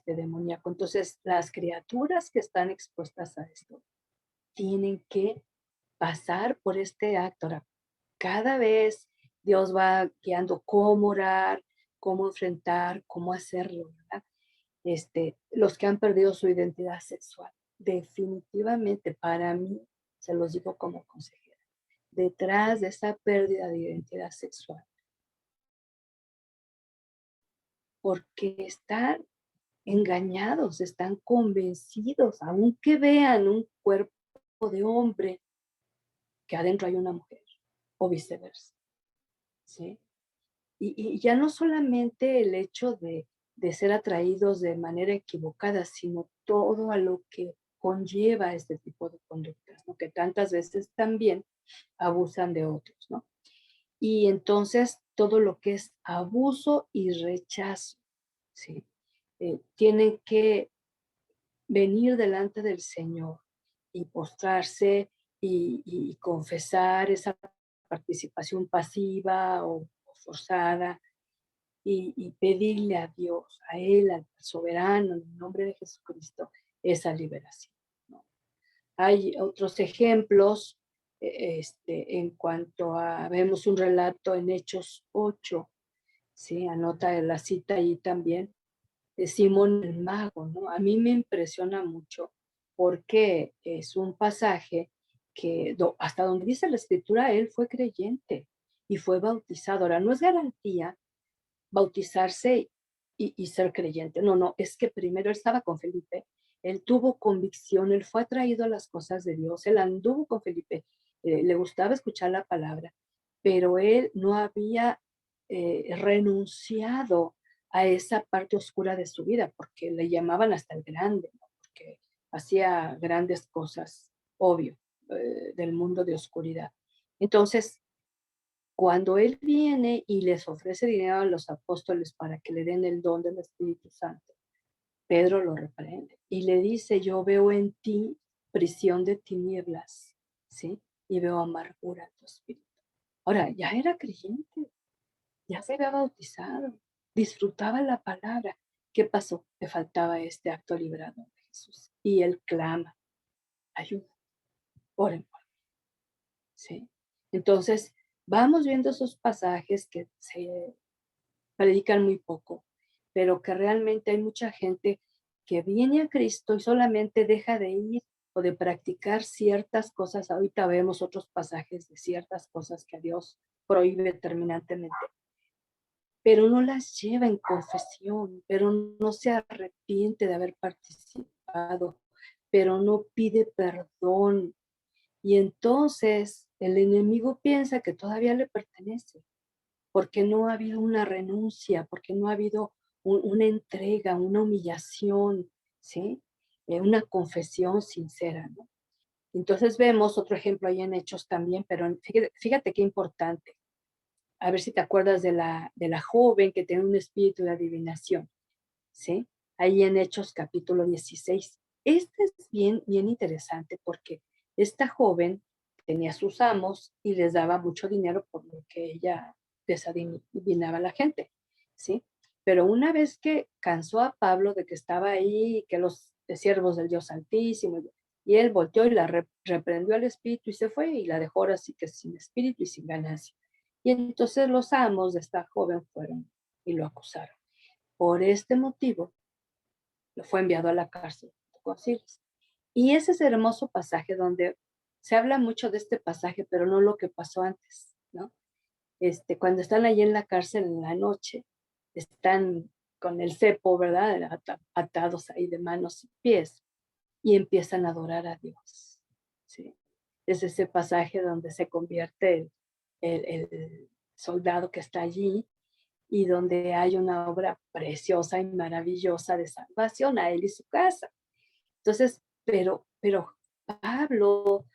demoníaco. Entonces, las criaturas que están expuestas a esto tienen que pasar por este acto. Ahora, cada vez Dios va guiando cómo orar, cómo enfrentar, cómo hacerlo, ¿verdad? Los que han perdido su identidad sexual, definitivamente para mí, se los digo como consejera, detrás de esa pérdida de identidad sexual, porque están engañados, están convencidos, aunque vean un cuerpo de hombre, que adentro hay una mujer, o viceversa, ¿sí? Y ya no solamente el hecho de ser atraídos de manera equivocada, sino todo a lo que conlleva este tipo de conductas, ¿no? Que tantas veces también abusan de otros, ¿no? Y entonces todo lo que es abuso y rechazo, ¿sí? Tienen que venir delante del Señor y postrarse y confesar esa participación pasiva o forzada y pedirle a Dios, a Él, al soberano, en el nombre de Jesucristo, esa liberación, ¿no? Hay otros ejemplos, en cuanto a, vemos un relato en Hechos 8, ¿sí? Anota la cita ahí también, de Simón el mago, ¿no? A mí me impresiona mucho porque es un pasaje que hasta donde dice la escritura, él fue creyente y fue bautizado. Ahora, no es garantía bautizarse y ser creyente. No, no, es que primero él estaba con Felipe, él tuvo convicción, él fue atraído a las cosas de Dios, él anduvo con Felipe, le gustaba escuchar la palabra, pero él no había renunciado a esa parte oscura de su vida, porque le llamaban hasta el grande, ¿no? Porque hacía grandes cosas, obvio, del mundo de oscuridad. Entonces, cuando Él viene y les ofrece dinero a los apóstoles para que le den el don del Espíritu Santo, Pedro lo reprende y le dice, yo veo en ti prisión de tinieblas, ¿sí? Y veo amargura en tu espíritu. Ahora, ya era creyente, ya se había bautizado, disfrutaba la palabra. ¿Qué pasó? Le faltaba este acto liberador de Jesús. Y Él clama, ayuda, oren por mí, ¿sí? Entonces, vamos viendo esos pasajes que se predican muy poco, pero que realmente hay mucha gente que viene a Cristo y solamente deja de ir o de practicar ciertas cosas. Ahorita vemos otros pasajes de ciertas cosas que Dios prohíbe terminantemente, pero no las lleva en confesión, pero no se arrepiente de haber participado, pero no pide perdón. Y entonces el enemigo piensa que todavía le pertenece porque no ha habido una renuncia, porque no ha habido una entrega, una humillación, ¿sí? Una confesión sincera, ¿no? Entonces vemos otro ejemplo ahí en Hechos también, pero fíjate qué importante. A ver si te acuerdas de la joven que tiene un espíritu de adivinación, ¿sí? Ahí en Hechos capítulo 16. Este es bien, bien interesante porque esta joven tenía sus amos y les daba mucho dinero por lo que ella desadivinaba a la gente, ¿sí? Pero una vez que cansó a Pablo de que estaba ahí, que los siervos del Dios Altísimo, y él volteó y la reprendió al espíritu y se fue y la dejó ahora sí que sin espíritu y sin ganancia. Y entonces los amos de esta joven fueron y lo acusaron. Por este motivo, lo fue enviado a la cárcel con Silas. Y ese es el hermoso pasaje donde se habla mucho de este pasaje, pero no lo que pasó antes, ¿no? Cuando están allí en la cárcel en la noche, están con el cepo, ¿verdad? Atados ahí de manos y pies y empiezan a adorar a Dios, ¿sí? Es ese pasaje donde se convierte el soldado que está allí y donde hay una obra preciosa y maravillosa de salvación a él y su casa. Entonces, pero Pablo,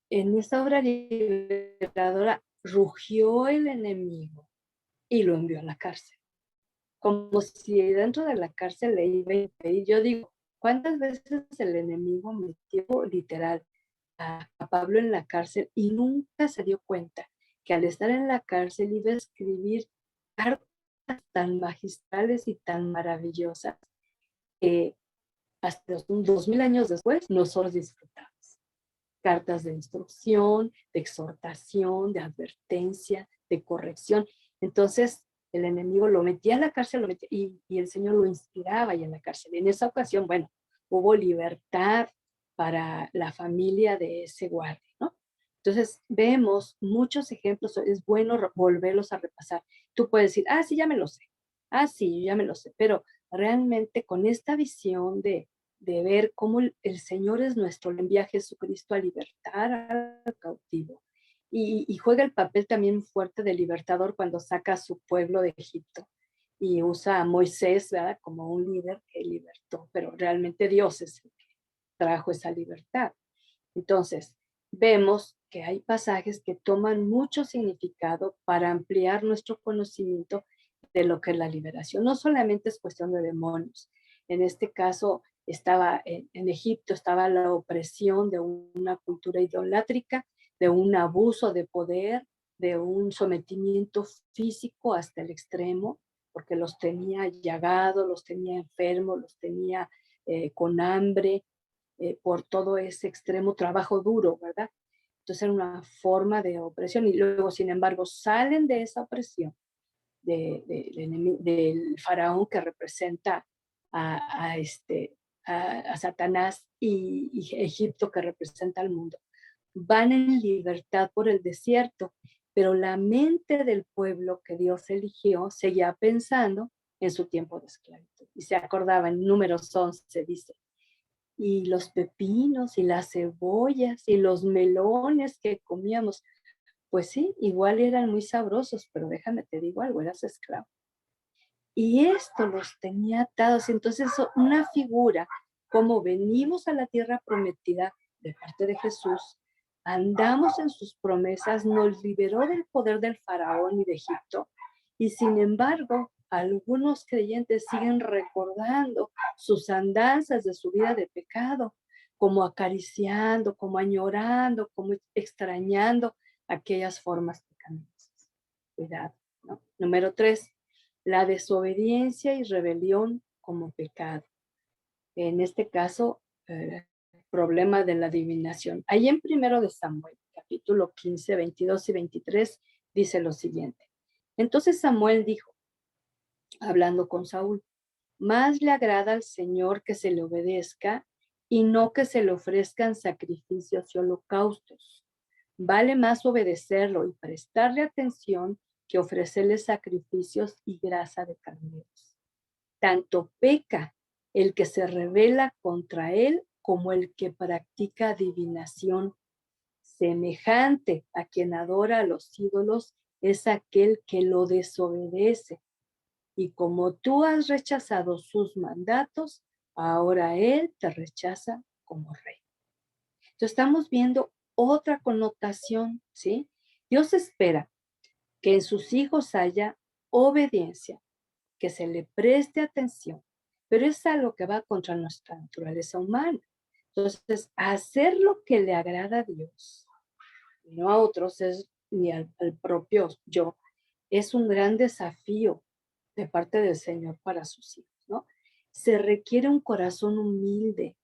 en esta obra liberadora, rugió el enemigo y lo envió a la cárcel, como si dentro de la cárcel le iba a impedir. Yo digo, ¿cuántas veces el enemigo metió literal a Pablo en la cárcel y nunca se dio cuenta que al estar en la cárcel iba a escribir cartas tan magistrales y tan maravillosas que hasta 2000 años después nosotros disfrutamos? cartas de instrucción, de exhortación, de advertencia, de corrección. Entonces, el enemigo lo metía a la cárcel y el Señor lo inspiraba ahí en la cárcel. En esa ocasión, bueno, hubo libertad para la familia de ese guardia, ¿no? Entonces, vemos muchos ejemplos, es bueno volverlos a repasar. Tú puedes decir, ah, sí, ya me lo sé. Ah, sí, ya me lo sé. Pero realmente con esta visión de ver cómo el Señor es nuestro, le envía a Jesucristo a libertar al cautivo. Y juega el papel también fuerte de libertador cuando saca a su pueblo de Egipto y usa a Moisés, ¿verdad? Como un líder que libertó, pero realmente Dios es el que trajo esa libertad. Entonces, vemos que hay pasajes que toman mucho significado para ampliar nuestro conocimiento de lo que es la liberación. No solamente es cuestión de demonios. En este caso, estaba en Egipto, estaba la opresión de una cultura idolátrica, de un abuso de poder, de un sometimiento físico hasta el extremo, porque los tenía llagados, los tenía enfermos, los tenía con hambre, por todo ese extremo trabajo duro, ¿verdad? Entonces era una forma de opresión y luego, sin embargo, salen de esa opresión del faraón que representa a Satanás y Egipto que representa al mundo. Van en libertad por el desierto, pero la mente del pueblo que Dios eligió seguía pensando en su tiempo de esclavitud. Y se acordaba en Números 11, dice, y los pepinos y las cebollas y los melones que comíamos, pues sí, igual eran muy sabrosos, pero déjame te digo algo, eras esclavo. Y esto los tenía atados. Entonces, una figura, como venimos a la tierra prometida de parte de Jesús, andamos en sus promesas, nos liberó del poder del faraón y de Egipto, y sin embargo, algunos creyentes siguen recordando sus andanzas de su vida de pecado, como acariciando, como añorando, como extrañando aquellas formas pecaminosas. Cuidado, ¿no? Número 3, la desobediencia y rebelión como pecado. En este caso, problema de la adivinación. Ahí en 1 de Samuel, capítulo 15, 22 y 23, dice lo siguiente. Entonces Samuel dijo, hablando con Saúl, más le agrada al Señor que se le obedezca y no que se le ofrezcan sacrificios y holocaustos. Vale más obedecerlo y prestarle atención que ofrecerle sacrificios y grasa de carneros. Tanto peca el que se rebela contra él como el que practica adivinación. Semejante a quien adora a los ídolos es aquel que lo desobedece. Y como tú has rechazado sus mandatos, ahora él te rechaza como rey. Entonces estamos viendo otra connotación, ¿sí? Dios espera que en sus hijos haya obediencia, que se le preste atención, pero es algo que va contra nuestra naturaleza humana. Entonces, hacer lo que le agrada a Dios, no a otros, ni al propio yo, es un gran desafío de parte del Señor para sus hijos, ¿no? Se requiere un corazón humilde,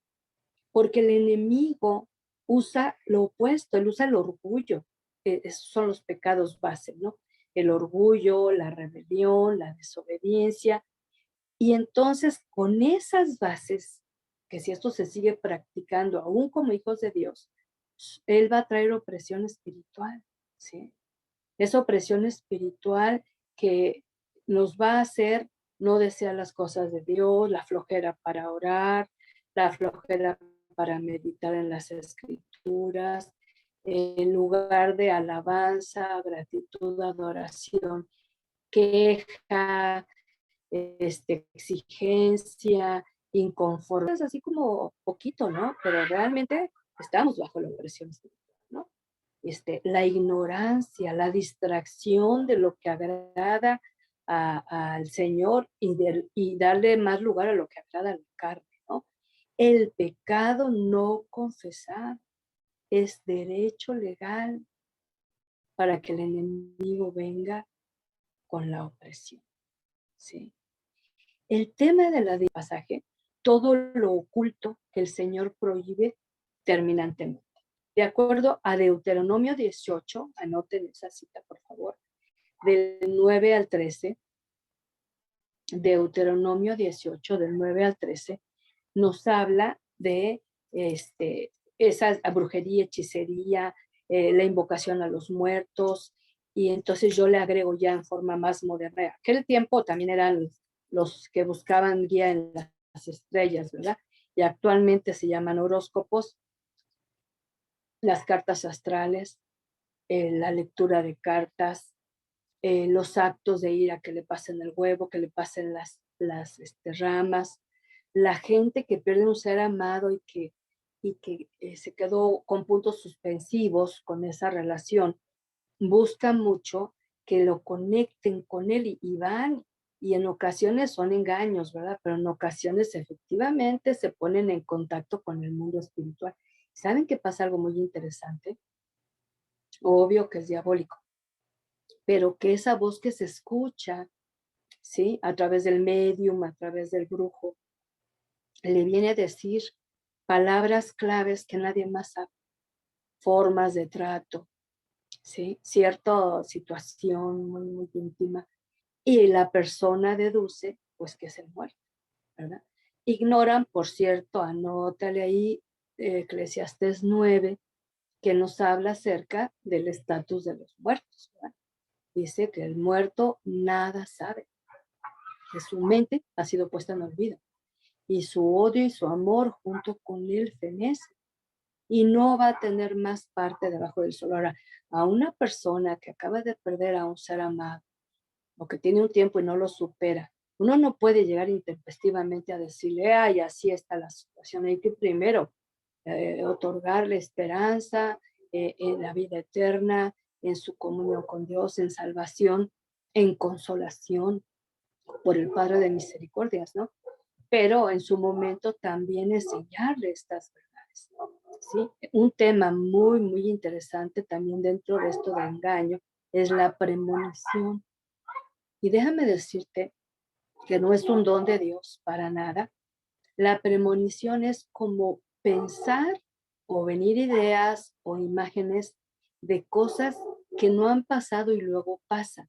porque el enemigo usa lo opuesto, él usa el orgullo. Esos son los pecados base, ¿no? El orgullo, la rebelión, la desobediencia. Y entonces, con esas bases, que si esto se sigue practicando aún como hijos de Dios, él va a traer opresión espiritual, ¿sí? Esa opresión espiritual que nos va a hacer no desear las cosas de Dios, la flojera para orar, la flojera para meditar en las escrituras, en lugar de alabanza, gratitud, adoración, queja, exigencia, inconforme, es así como poquito, ¿no? Pero realmente estamos bajo la opresión espiritual, ¿no? La ignorancia, la distracción de lo que agrada al Señor y darle más lugar a lo que agrada a la carne, ¿no? El pecado no confesado es derecho legal para que el enemigo venga con la opresión, ¿sí? El tema de la pasaje, todo lo oculto que el Señor prohíbe terminantemente. De acuerdo a Deuteronomio 18, anoten esa cita, por favor, del 9 al 13, Deuteronomio 18, del 9 al 13, nos habla de esa brujería, hechicería, la invocación a los muertos, y entonces yo le agrego ya en forma más moderna. En aquel tiempo también eran los que buscaban guía en las estrellas, ¿verdad? Y actualmente se llaman horóscopos, las cartas astrales, la lectura de cartas, los actos de ira que le pasen el huevo, que le pasen las ramas, la gente que pierde un ser amado y que se quedó con puntos suspensivos con esa relación, busca mucho que lo conecten con él y van, y en ocasiones son engaños, ¿verdad? Pero en ocasiones efectivamente se ponen en contacto con el mundo espiritual. ¿Saben que pasa algo muy interesante? Obvio que es diabólico, pero que esa voz que se escucha, ¿sí? A través del medium, a través del brujo, le viene a decir palabras claves que nadie más sabe, formas de trato, ¿sí? Cierta situación muy, muy íntima, y la persona deduce, pues, que es el muerto, ¿verdad? Ignoran, por cierto, anótale ahí, Eclesiastés 9, que nos habla acerca del estatus de los muertos, ¿verdad? Dice que el muerto nada sabe, que su mente ha sido puesta en olvido y su odio y su amor junto con él fenece y no va a tener más parte debajo del sol. Ahora, a una persona que acaba de perder a un ser amado o que tiene un tiempo y no lo supera, uno no puede llegar intempestivamente a decirle, ay, así está la situación. Hay que primero otorgarle esperanza en la vida eterna, en su comunión con Dios, en salvación, en consolación por el Padre de misericordias, ¿no? Pero en su momento también enseñarle estas verdades, ¿sí? Un tema muy, muy interesante también dentro de esto de engaño es la premonición. Y déjame decirte que no es un don de Dios para nada. La premonición es como pensar o venir ideas o imágenes de cosas que no han pasado y luego pasan.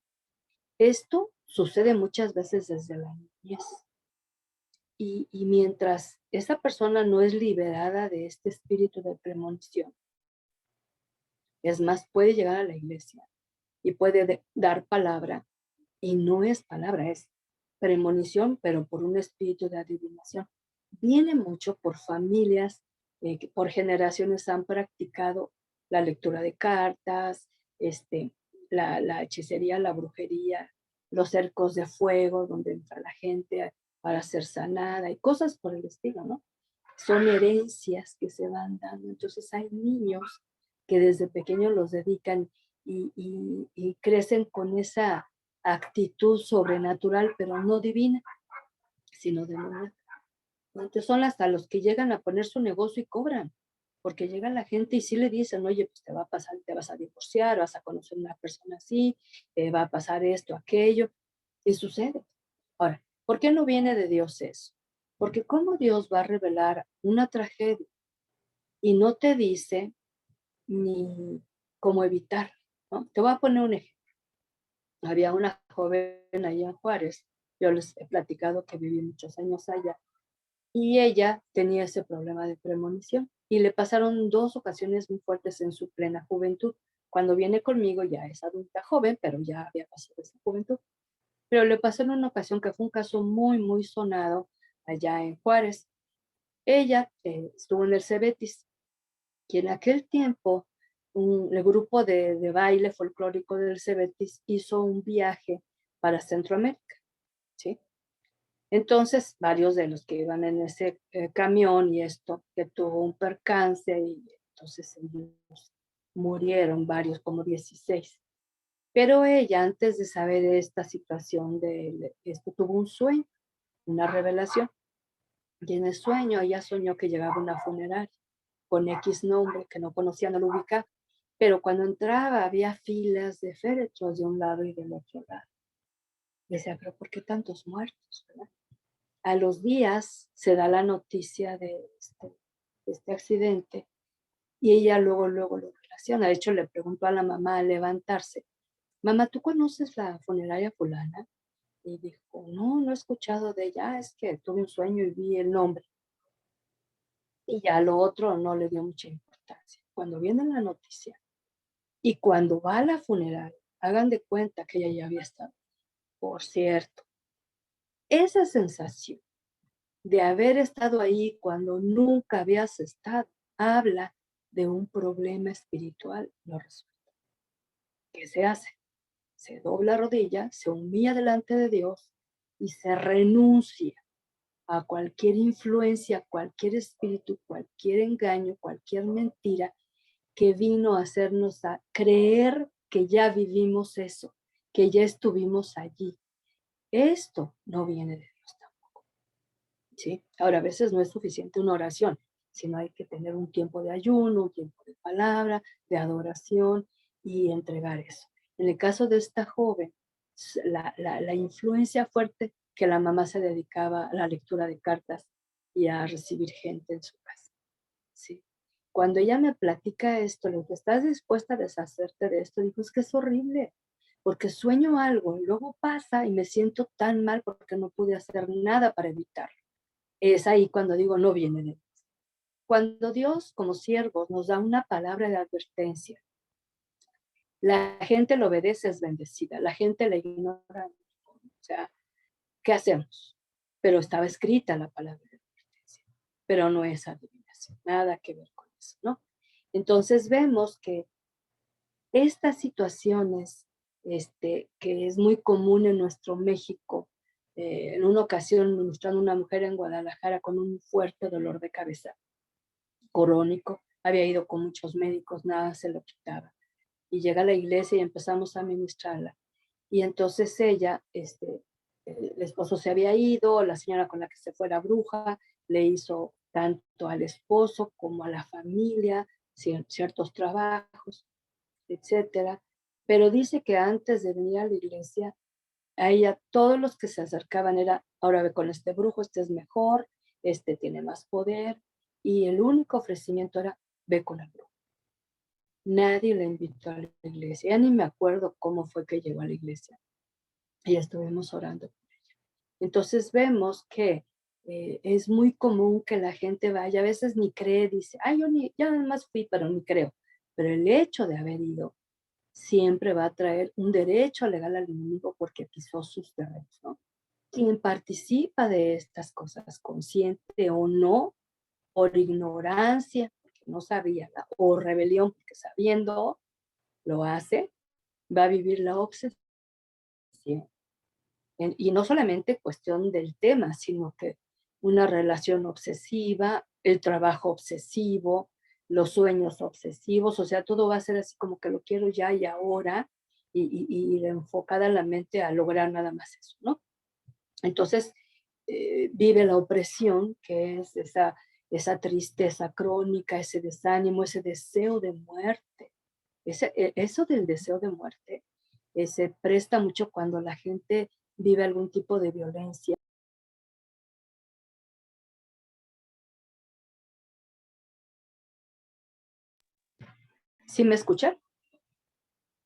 Esto sucede muchas veces desde la niñez. Y mientras esa persona no es liberada de este espíritu de premonición, es más, puede llegar a la iglesia y puede dar palabra, y no es palabra, es premonición, pero por un espíritu de adivinación. Viene mucho por familias que por generaciones han practicado la lectura de cartas, la hechicería, la brujería, los cercos de fuego donde entra la gente para ser sanada y cosas por el estilo, ¿no? Son herencias que se van dando. Entonces hay niños que desde pequeños los dedican y crecen con esa actitud sobrenatural, pero no divina, sino demoníaca. Entonces son hasta los que llegan a poner su negocio y cobran, porque llega la gente y sí le dicen, oye, pues te va a pasar, te vas a divorciar, vas a conocer a una persona así, te va a pasar esto, aquello, y sucede. Ahora, ¿por qué no viene de Dios eso? Porque ¿cómo Dios va a revelar una tragedia y no te dice ni cómo evitar, ¿no? Te voy a poner un ejemplo. Había una joven allá en Juárez, yo les he platicado que viví muchos años allá, y ella tenía ese problema de premonición y le pasaron 2 ocasiones muy fuertes en su plena juventud. Cuando viene conmigo ya es adulta joven, pero ya había pasado esa juventud. Pero le pasó en una ocasión que fue un caso muy, muy sonado allá en Juárez. Ella estuvo en el Cebetis y en aquel tiempo el grupo de baile folclórico del Cebetis hizo un viaje para Centroamérica, ¿sí? Entonces, varios de los que iban en ese camión y esto, que tuvo un percance y entonces ellos murieron varios, como 16. Pero ella, antes de saber esta situación de esto, tuvo un sueño, una revelación. Y en el sueño ella soñó que llegaba una funeraria con X nombre que no conocía, no lo ubicaba. Pero cuando entraba había filas de féretros de un lado y del otro lado. Y decía, pero ¿por qué tantos muertos? ¿Verdad? A los días se da la noticia de este accidente Y ella luego lo relaciona. De hecho, le preguntó a la mamá al levantarse, mamá, ¿tú conoces la funeraria fulana? Y dijo, no, no he escuchado de ella. Es que tuve un sueño y vi el nombre. Y ya lo otro no le dio mucha importancia. Cuando viene la noticia y cuando va a la funeraria, hagan de cuenta que ella ya había estado. Por cierto, esa sensación de haber estado ahí cuando nunca habías estado, habla de un problema espiritual no resuelto. ¿Qué se hace? Se dobla rodilla, se humilla delante de Dios y se renuncia a cualquier influencia, cualquier espíritu, cualquier engaño, cualquier mentira que vino a hacernos a creer que ya vivimos eso, que ya estuvimos allí. Esto no viene de Dios tampoco, ¿sí? Ahora, a veces no es suficiente una oración, sino hay que tener un tiempo de ayuno, un tiempo de palabra, de adoración y entregar eso. En el caso de esta joven, la influencia fuerte que la mamá se dedicaba a la lectura de cartas y a recibir gente en su casa, ¿sí? Cuando ella me platica esto, le digo, ¿estás dispuesta a deshacerte de esto? Dijo, es que es horrible, porque sueño algo y luego pasa y me siento tan mal porque no pude hacer nada para evitarlo. Es ahí cuando digo, no viene de Dios. Cuando Dios, como siervos, nos da una palabra de advertencia, la gente lo obedece, es bendecida, la gente le ignora. O sea, ¿qué hacemos? Pero estaba escrita la palabra de advertencia, pero no es adivinación, nada que ver con eso, ¿no? Entonces vemos que estas situaciones, que es muy común en nuestro México, en una ocasión mostrando una mujer en Guadalajara con un fuerte dolor de cabeza crónico, había ido con muchos médicos, nada se lo quitaba. Y llega a la iglesia y empezamos a ministrarla. Y entonces ella, el esposo se había ido, la señora con la que se fue la bruja, le hizo tanto al esposo como a la familia ciertos trabajos, etcétera. Pero dice que antes de venir a la iglesia, a ella todos los que se acercaban era, ahora ve con este brujo, este es mejor, este tiene más poder, y el único ofrecimiento era, ve con el brujo. Nadie la invitó a la iglesia, ya ni me acuerdo cómo fue que llegó a la iglesia, y estuvimos orando por ella. Entonces vemos que es muy común que la gente vaya, a veces ni cree, dice, ay, yo nada más fui, pero ni creo. Pero el hecho de haber ido siempre va a traer un derecho legal al enemigo porque pisó sus terrenos, ¿no? Quien participa de estas cosas, consciente o no, por ignorancia, porque no sabía, o rebelión, porque sabiendo lo hace, va a vivir la obsesión. Y no solamente cuestión del tema, sino que una relación obsesiva, el trabajo obsesivo, los sueños obsesivos, o sea, todo va a ser así como que lo quiero ya y ahora, y enfocada la mente a lograr nada más eso, ¿no? Entonces, vive la opresión, que es esa tristeza crónica, ese desánimo, ese deseo de muerte. Eso del deseo de muerte se presta mucho cuando la gente vive algún tipo de violencia. ¿Sí me escuchan?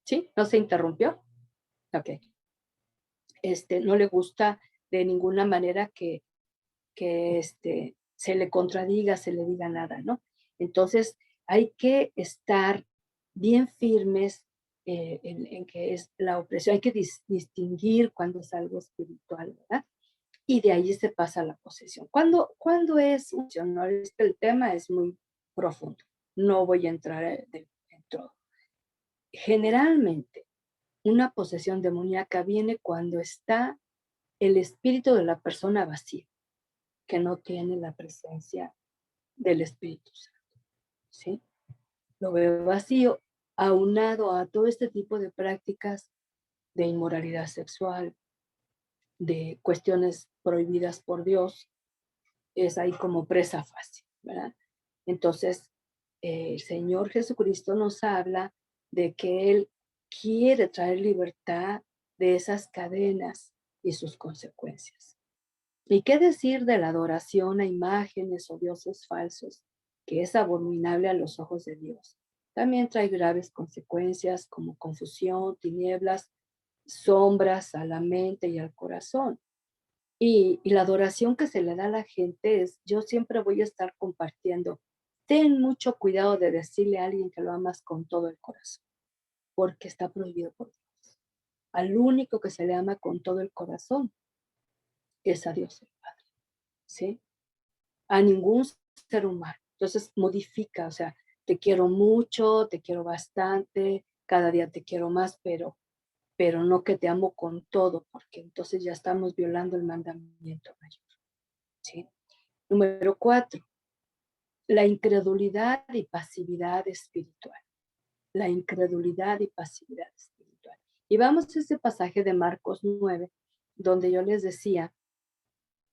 ¿Sí? ¿No se interrumpió? Ok. No le gusta de ninguna manera que se le contradiga, se le diga nada, ¿no? Entonces, hay que estar bien firmes en que es la opresión. Hay que distinguir cuando es algo espiritual, ¿verdad? Y de ahí se pasa a la posesión. ¿Cuándo es posesión? No, el tema es muy profundo. No voy a entrar en todo. Generalmente, una posesión demoníaca viene cuando está el espíritu de la persona vacío, que no tiene la presencia del Espíritu Santo, ¿sí? Lo veo vacío, aunado a todo este tipo de prácticas de inmoralidad sexual, de cuestiones prohibidas por Dios, es ahí como presa fácil, ¿verdad? Entonces, el Señor Jesucristo nos habla de que Él quiere traer libertad de esas cadenas y sus consecuencias. ¿Y qué decir de la adoración a imágenes o dioses falsos? que es abominable a los ojos de Dios. También trae graves consecuencias como confusión, tinieblas, sombras a la mente y al corazón. Y la adoración que se le da a la gente es, yo siempre voy a estar compartiendo. Ten mucho cuidado de decirle a alguien que lo amas con todo el corazón, porque está prohibido por Dios. Al único que se le ama con todo el corazón es a Dios el Padre, ¿sí? A ningún ser humano. Entonces modifica, o sea, te quiero mucho, te quiero bastante, cada día te quiero más, pero no que te amo con todo, porque entonces ya estamos violando el mandamiento mayor, ¿sí? Número 4, la incredulidad y pasividad espiritual. La incredulidad y pasividad espiritual. Y vamos a ese pasaje de Marcos 9, donde yo les decía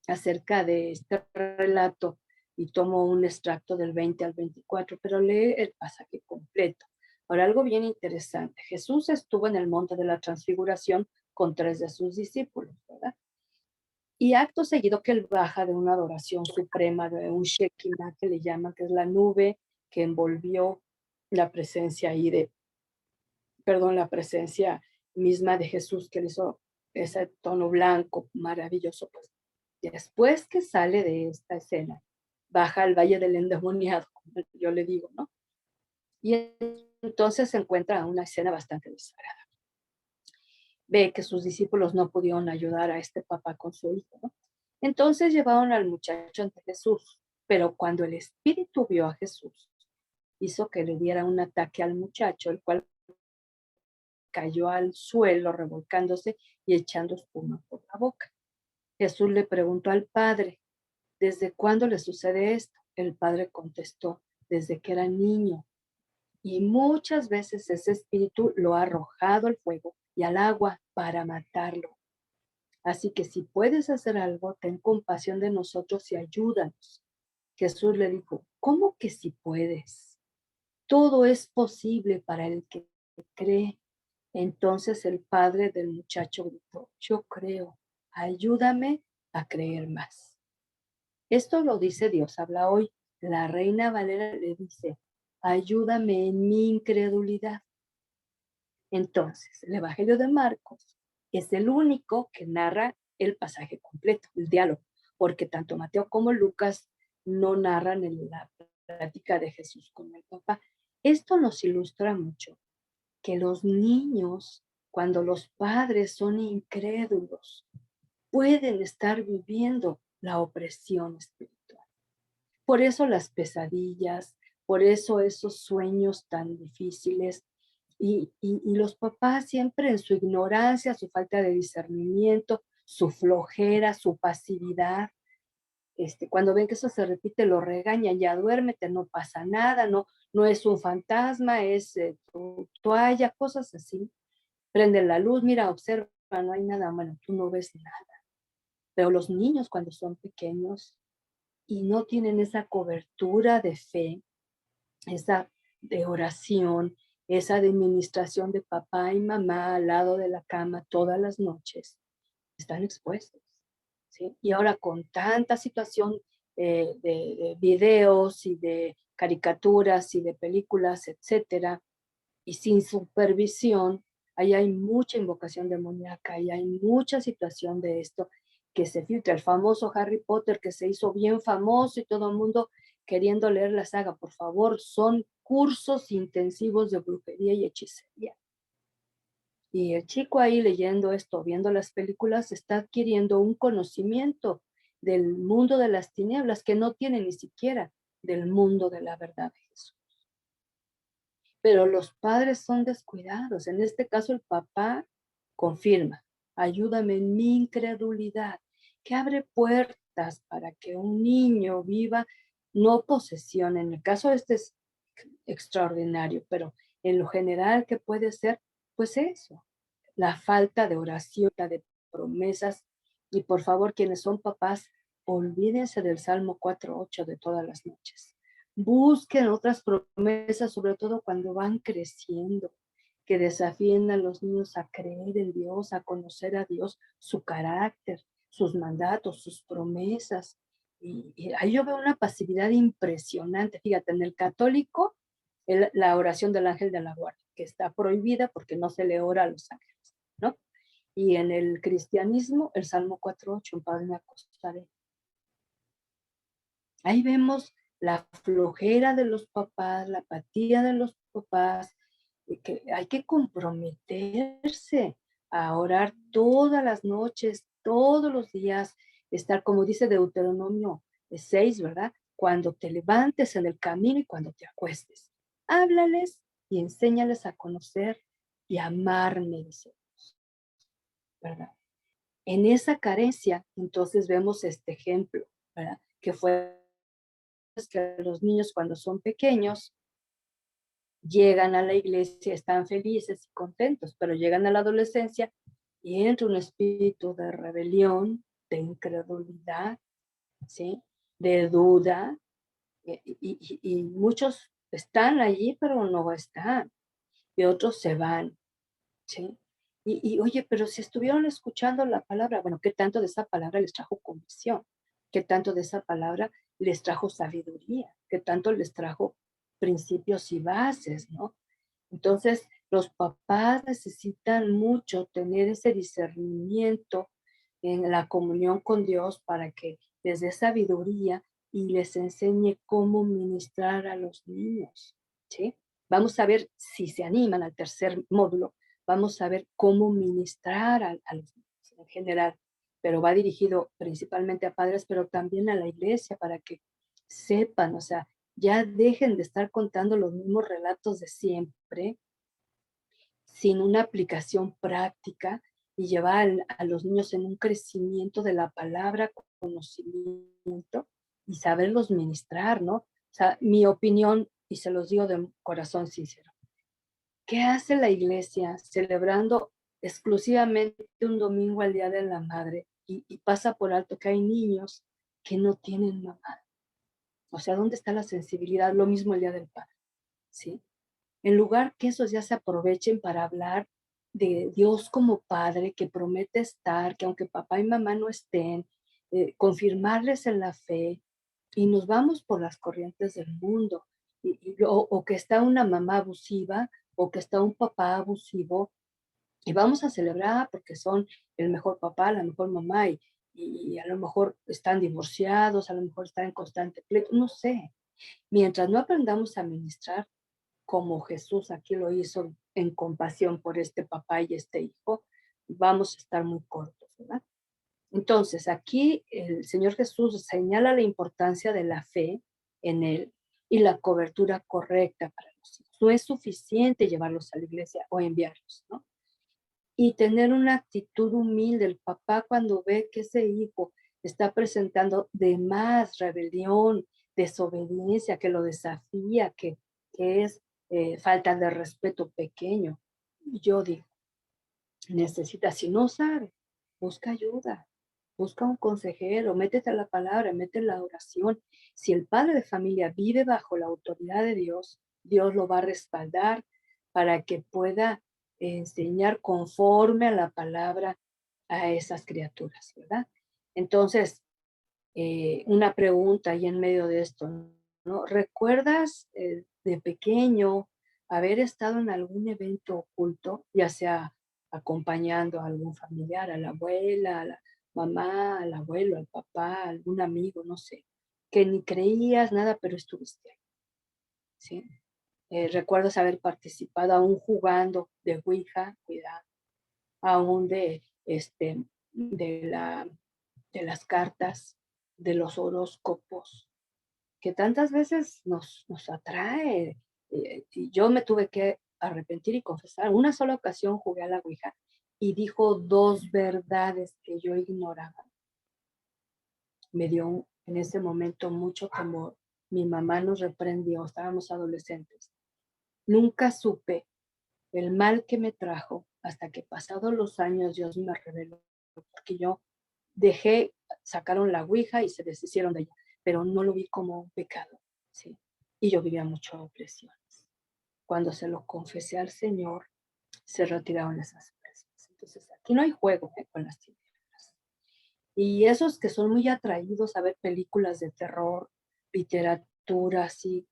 acerca de este relato y tomo un extracto del 20 al 24, pero lee el pasaje completo. Ahora, algo bien interesante. Jesús estuvo en el monte de la transfiguración con 3 de sus discípulos, ¿verdad? Y acto seguido que él baja de una adoración suprema, de un Shekinah que le llaman, que es la nube que envolvió la presencia ahí de, perdón, la presencia misma de Jesús, que le hizo ese tono blanco maravilloso. Pues después que sale de esta escena, baja al valle del endemoniado, como yo le digo, ¿no? Y entonces se encuentra una escena bastante desagradable. Ve que sus discípulos no pudieron ayudar a este papá con su hijo, ¿no? Entonces llevaron al muchacho ante Jesús, pero cuando el espíritu vio a Jesús, hizo que le diera un ataque al muchacho, el cual cayó al suelo revolcándose y echando espuma por la boca. Jesús le preguntó al padre, ¿desde cuándo le sucede esto? El padre contestó, desde que era niño. Y muchas veces ese espíritu lo ha arrojado al fuego y al agua para matarlo. Así que si puedes hacer algo, ten compasión de nosotros y ayúdanos. Jesús le dijo, ¿cómo que si puedes? Todo es posible para el que cree. Entonces el padre del muchacho gritó, yo creo, ayúdame a creer más. Esto lo dice Dios, habla hoy. La reina Valera le dice, ayúdame en mi incredulidad. Entonces, el Evangelio de Marcos es el único que narra el pasaje completo, el diálogo, porque tanto Mateo como Lucas no narran la plática de Jesús con el papá. Esto nos ilustra mucho que los niños, cuando los padres son incrédulos, pueden estar viviendo la opresión espiritual. Por eso las pesadillas, por eso esos sueños tan difíciles. Y los papás siempre en su ignorancia, su falta de discernimiento, su flojera, su pasividad, cuando ven que eso se repite, lo regañan, ya duérmete, no pasa nada, no es un fantasma, es tu toalla, cosas así. Prende la luz, mira, observa, no hay nada, bueno, tú no ves nada. Pero los niños cuando son pequeños y no tienen esa cobertura de fe, esa de oración, esa de administración de papá y mamá al lado de la cama todas las noches, están expuestos, ¿sí? Y ahora con tanta situación de videos y de caricaturas y de películas, etcétera, y sin supervisión, ahí hay mucha invocación demoníaca, y hay mucha situación de esto que se filtra. El famoso Harry Potter que se hizo bien famoso y todo el mundo queriendo leer la saga, por favor, son cursos intensivos de brujería y hechicería. Y el chico ahí leyendo esto, viendo las películas, está adquiriendo un conocimiento del mundo de las tinieblas que no tiene ni siquiera del mundo de la verdad de Jesús. Pero los padres son descuidados. En este caso, el papá confirma, ayúdame en mi incredulidad, que abre puertas para que un niño viva, no posesión. En el caso este es extraordinario, pero en lo general, ¿qué puede ser? Pues eso, la falta de oración, de promesas. Y por favor, quienes son papás, olvídense del Salmo 4:8 de todas las noches. Busquen otras promesas, sobre todo cuando van creciendo, que desafíen a los niños a creer en Dios, a conocer a Dios, su carácter, sus mandatos, sus promesas. Y ahí yo veo una pasividad impresionante. Fíjate, en el católico, la oración del ángel de la guardia, que está prohibida porque no se le ora a los ángeles, ¿no? Y en el cristianismo, el Salmo 4:8, en paz me acostaré. Ahí vemos la flojera de los papás, la apatía de los papás, y que hay que comprometerse a orar todas las noches, todos los días, estar, como dice Deuteronomio 6, ¿verdad? Cuando te levantes en el camino y cuando te acuestes. Háblales y enséñales a conocer y amarme, dice, ¿verdad? En esa carencia, entonces vemos este ejemplo, ¿verdad? Que fue que los niños cuando son pequeños llegan a la iglesia, están felices y contentos, pero llegan a la adolescencia y entra un espíritu de rebelión, de incredulidad, ¿sí? De duda, y muchos están allí, pero no están, y otros se van, ¿sí? Oye, pero si estuvieron escuchando la palabra, bueno, ¿qué tanto de esa palabra les trajo convicción? ¿Qué tanto de esa palabra les trajo sabiduría? ¿Qué tanto les trajo principios y bases, no? Entonces, los papás necesitan mucho tener ese discernimiento en la comunión con Dios para que les dé sabiduría y les enseñe cómo ministrar a los niños, ¿sí? Vamos a ver si se animan al tercer módulo. Vamos a ver cómo ministrar a los niños en general, pero va dirigido principalmente a padres, pero también a la iglesia para que sepan, o sea, ya dejen de estar contando los mismos relatos de siempre sin una aplicación práctica y llevar a los niños en un crecimiento de la palabra, conocimiento y saberlos ministrar, ¿no? O sea, mi opinión, y se los digo de corazón sincero, ¿qué hace la iglesia celebrando exclusivamente un domingo al Día de la Madre y pasa por alto que hay niños que no tienen mamá? O sea, ¿dónde está la sensibilidad? Lo mismo el Día del Padre, ¿sí? En lugar que esos ya se aprovechen para hablar de Dios como Padre que promete estar, que aunque papá y mamá no estén, confirmarles en la fe y nos vamos por las corrientes del mundo. O que está una mamá abusiva o que está un papá abusivo y vamos a celebrar porque son el mejor papá, la mejor mamá y a lo mejor están divorciados, a lo mejor están en constante pleito, no sé. Mientras no aprendamos a ministrar como Jesús aquí lo hizo en compasión por este papá y este hijo, vamos a estar muy cortos, ¿verdad? Entonces, aquí el Señor Jesús señala la importancia de la fe en Él y la cobertura correcta para los hijos. No es suficiente llevarlos a la iglesia o enviarlos, ¿no? Y tener una actitud humilde. El papá cuando ve que ese hijo está presentando de más rebelión, desobediencia, que lo desafía, que es falta de respeto pequeño. Yo digo, necesita, si no sabe, busca ayuda, busca un consejero, métete a la palabra, métete la oración. Si el padre de familia vive bajo la autoridad de Dios, Dios lo va a respaldar para que pueda enseñar conforme a la palabra a esas criaturas, ¿verdad? Entonces, una pregunta ahí en medio de esto, ¿no? ¿Recuerdas de pequeño haber estado en algún evento oculto, ya sea acompañando a algún familiar, a la abuela, a la mamá, al abuelo, al papá, a algún amigo, no sé, que ni creías nada, pero estuviste ahí, ¿sí? ¿Recuerdas haber participado aún jugando de Ouija, cuidado, aún de la, de las cartas, de los horóscopos, que tantas veces nos atrae? Y yo me tuve que arrepentir y confesar. Una sola ocasión jugué a la Ouija y dijo dos verdades que yo ignoraba. Me dio en ese momento mucho temor. Mi mamá nos reprendió, estábamos adolescentes. Nunca supe el mal que me trajo hasta que pasados los años Dios me reveló, porque yo dejé, sacaron la Ouija y se deshicieron de ella, pero no lo vi como un pecado, ¿sí? Y yo vivía mucho opresiones. Cuando se lo confesé al Señor, se retiraron esas opresiones. Entonces, aquí no hay juego con las tinieblas. Y esos que son muy atraídos a ver películas de terror, literatura así,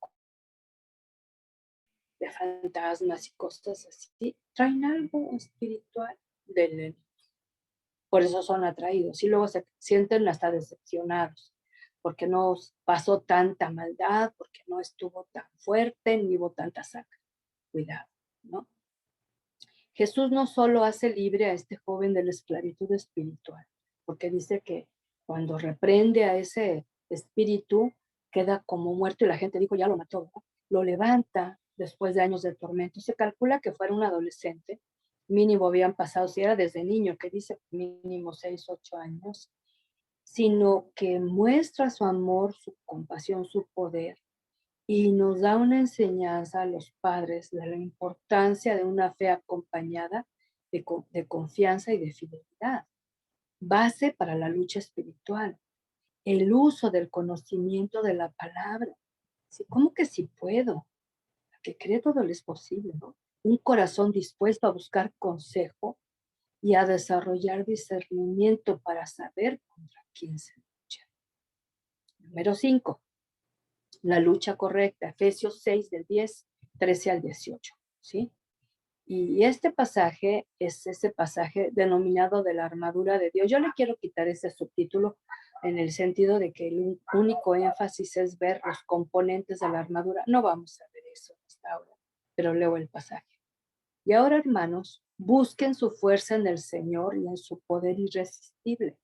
de fantasmas y cosas así, traen algo espiritual del enemigo. Por eso son atraídos y luego se sienten hasta decepcionados, porque no pasó tanta maldad, porque no estuvo tan fuerte, ni hubo tanta sangre. Cuidado, ¿no? Jesús no solo hace libre a este joven de la esclavitud espiritual, porque dice que cuando reprende a ese espíritu, queda como muerto y la gente dijo, ya lo mató, ¿verdad? Lo levanta después de años de tormento. Se calcula que fuera un adolescente, mínimo habían pasado, si era desde niño, que dice mínimo 6, 8 años, sino que muestra su amor, su compasión, su poder y nos da una enseñanza a los padres de la importancia de una fe acompañada de confianza y de fidelidad, base para la lucha espiritual, el uso del conocimiento de la palabra. ¿Sí? ¿Cómo que si puedo? A que cree todo lo es posible, ¿no? Un corazón dispuesto a buscar consejo y a desarrollar discernimiento para saber contra quién se lucha. Número 5. La lucha correcta, Efesios 6 del 10, 13 al 18, ¿sí? Y este pasaje es ese pasaje denominado de la armadura de Dios. Yo le quiero quitar ese subtítulo en el sentido de que el único énfasis es ver los componentes de la armadura. No vamos a ver eso hasta ahora, pero leo el pasaje. Y ahora, hermanos, busquen su fuerza en el Señor y en su poder irresistible.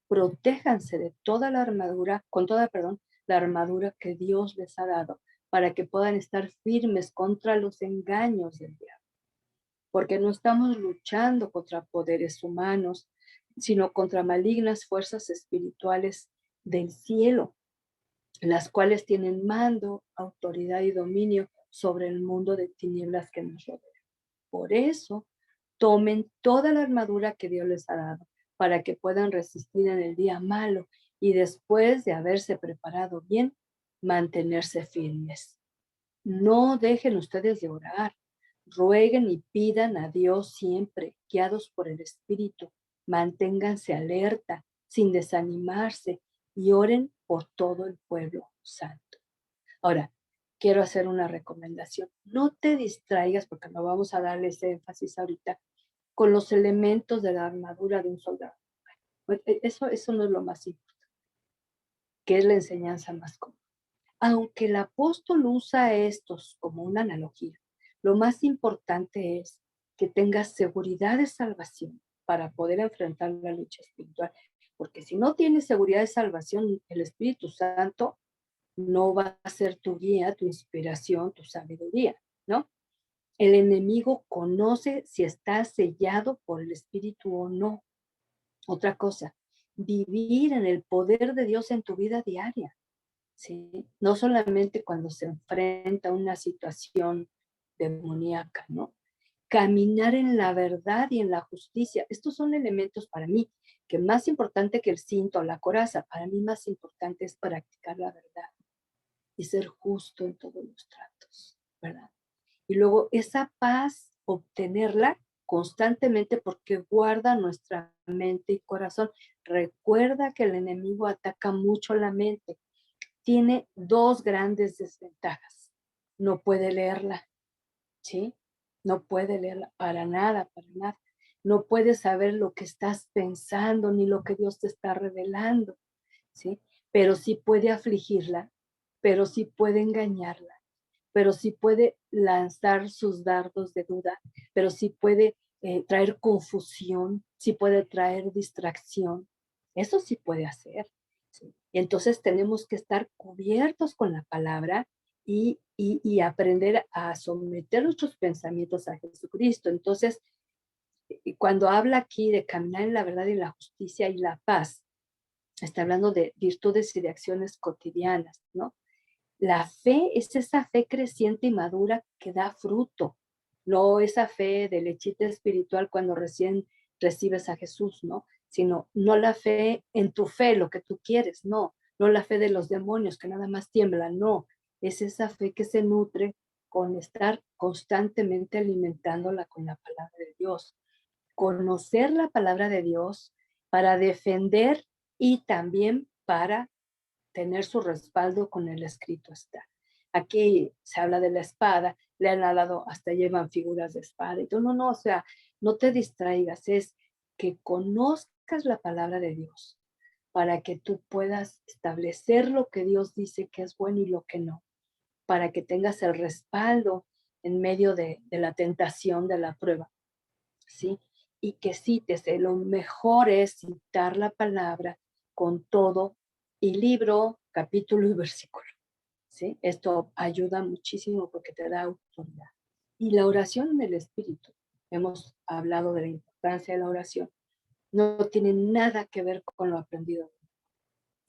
Protéjanse de toda la armadura, con toda, perdón, la armadura que Dios les ha dado, para que puedan estar firmes contra los engaños del diablo. Porque no estamos luchando contra poderes humanos, sino contra malignas fuerzas espirituales del cielo, las cuales tienen mando, autoridad y dominio sobre el mundo de tinieblas que nos rodea. Por eso, tomen toda la armadura que Dios les ha dado para que puedan resistir en el día malo y después de haberse preparado bien, mantenerse firmes. No dejen ustedes de orar, rueguen y pidan a Dios siempre, guiados por el Espíritu. Manténganse alerta, sin desanimarse, y oren por todo el pueblo santo. Ahora, quiero hacer una recomendación. No te distraigas, porque no vamos a darle ese énfasis ahorita, con los elementos de la armadura de un soldado. Eso no es lo más importante, que es la enseñanza más común. Aunque el apóstol usa estos como una analogía, lo más importante es que tengas seguridad de salvación para poder enfrentar la lucha espiritual. Porque si no tienes seguridad de salvación, el Espíritu Santo no va a ser tu guía, tu inspiración, tu sabiduría, ¿no? El enemigo conoce si estás sellado por el Espíritu o no. Otra cosa, vivir en el poder de Dios en tu vida diaria, ¿sí? No solamente cuando se enfrenta a una situación demoníaca, ¿no? Caminar en la verdad y en la justicia. Estos son elementos para mí, que más importante que el cinto o la coraza, para mí más importante es practicar la verdad y ser justo en todos los tratos, ¿verdad? Y luego esa paz, obtenerla constantemente porque guarda nuestra mente y corazón. Recuerda que el enemigo ataca mucho la mente. Tiene dos grandes desventajas. No puede leerla, ¿sí? No puede leerla para nada, para nada. No puede saber lo que estás pensando ni lo que Dios te está revelando, ¿sí? Pero sí puede afligirla, pero sí puede engañarla, pero sí puede lanzar sus dardos de duda, pero sí puede traer confusión, sí puede traer distracción. Eso sí puede hacer. ¿Sí? Y entonces tenemos que estar cubiertos con la palabra y aprender a someter nuestros pensamientos a Jesucristo. Entonces, cuando habla aquí de caminar en la verdad y la justicia y la paz, está hablando de virtudes y de acciones cotidianas, ¿no? La fe es esa fe creciente y madura que da fruto, no esa fe de lechita espiritual cuando recién recibes a Jesús, ¿no? Sino no la fe en tu fe, lo que tú quieres, no la fe de los demonios que nada más tiemblan, no, es esa fe que se nutre con estar constantemente alimentándola con la palabra de Dios. Conocer la palabra de Dios para defender y también para tener su respaldo con el escrito está. Aquí se habla de la espada, le han hablado, hasta llevan figuras de espada y todo. No, no, o sea, no te distraigas, es que conozcas la palabra de Dios para que tú puedas establecer lo que Dios dice que es bueno y lo que no, para que tengas el respaldo en medio de la tentación, de la prueba, ¿sí? Y que cites, lo mejor es citar la palabra con todo y libro, capítulo y versículo, ¿sí? Esto ayuda muchísimo porque te da autoridad. Y la oración en el Espíritu, hemos hablado de la importancia de la oración, no tiene nada que ver con lo aprendido.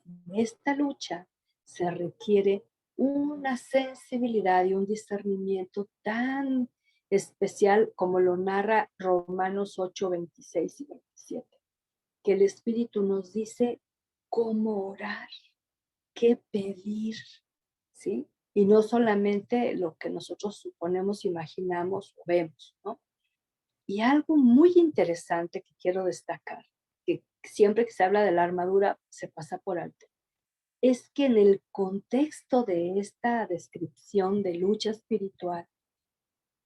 En esta lucha se requiere una sensibilidad y un discernimiento tan especial como lo narra Romanos 8, 26 y 27, que el Espíritu nos dice cómo orar, qué pedir, ¿sí? Y no solamente lo que nosotros suponemos, imaginamos o vemos, ¿no? Y algo muy interesante que quiero destacar, que siempre que se habla de la armadura se pasa por alto, es que en el contexto de esta descripción de lucha espiritual,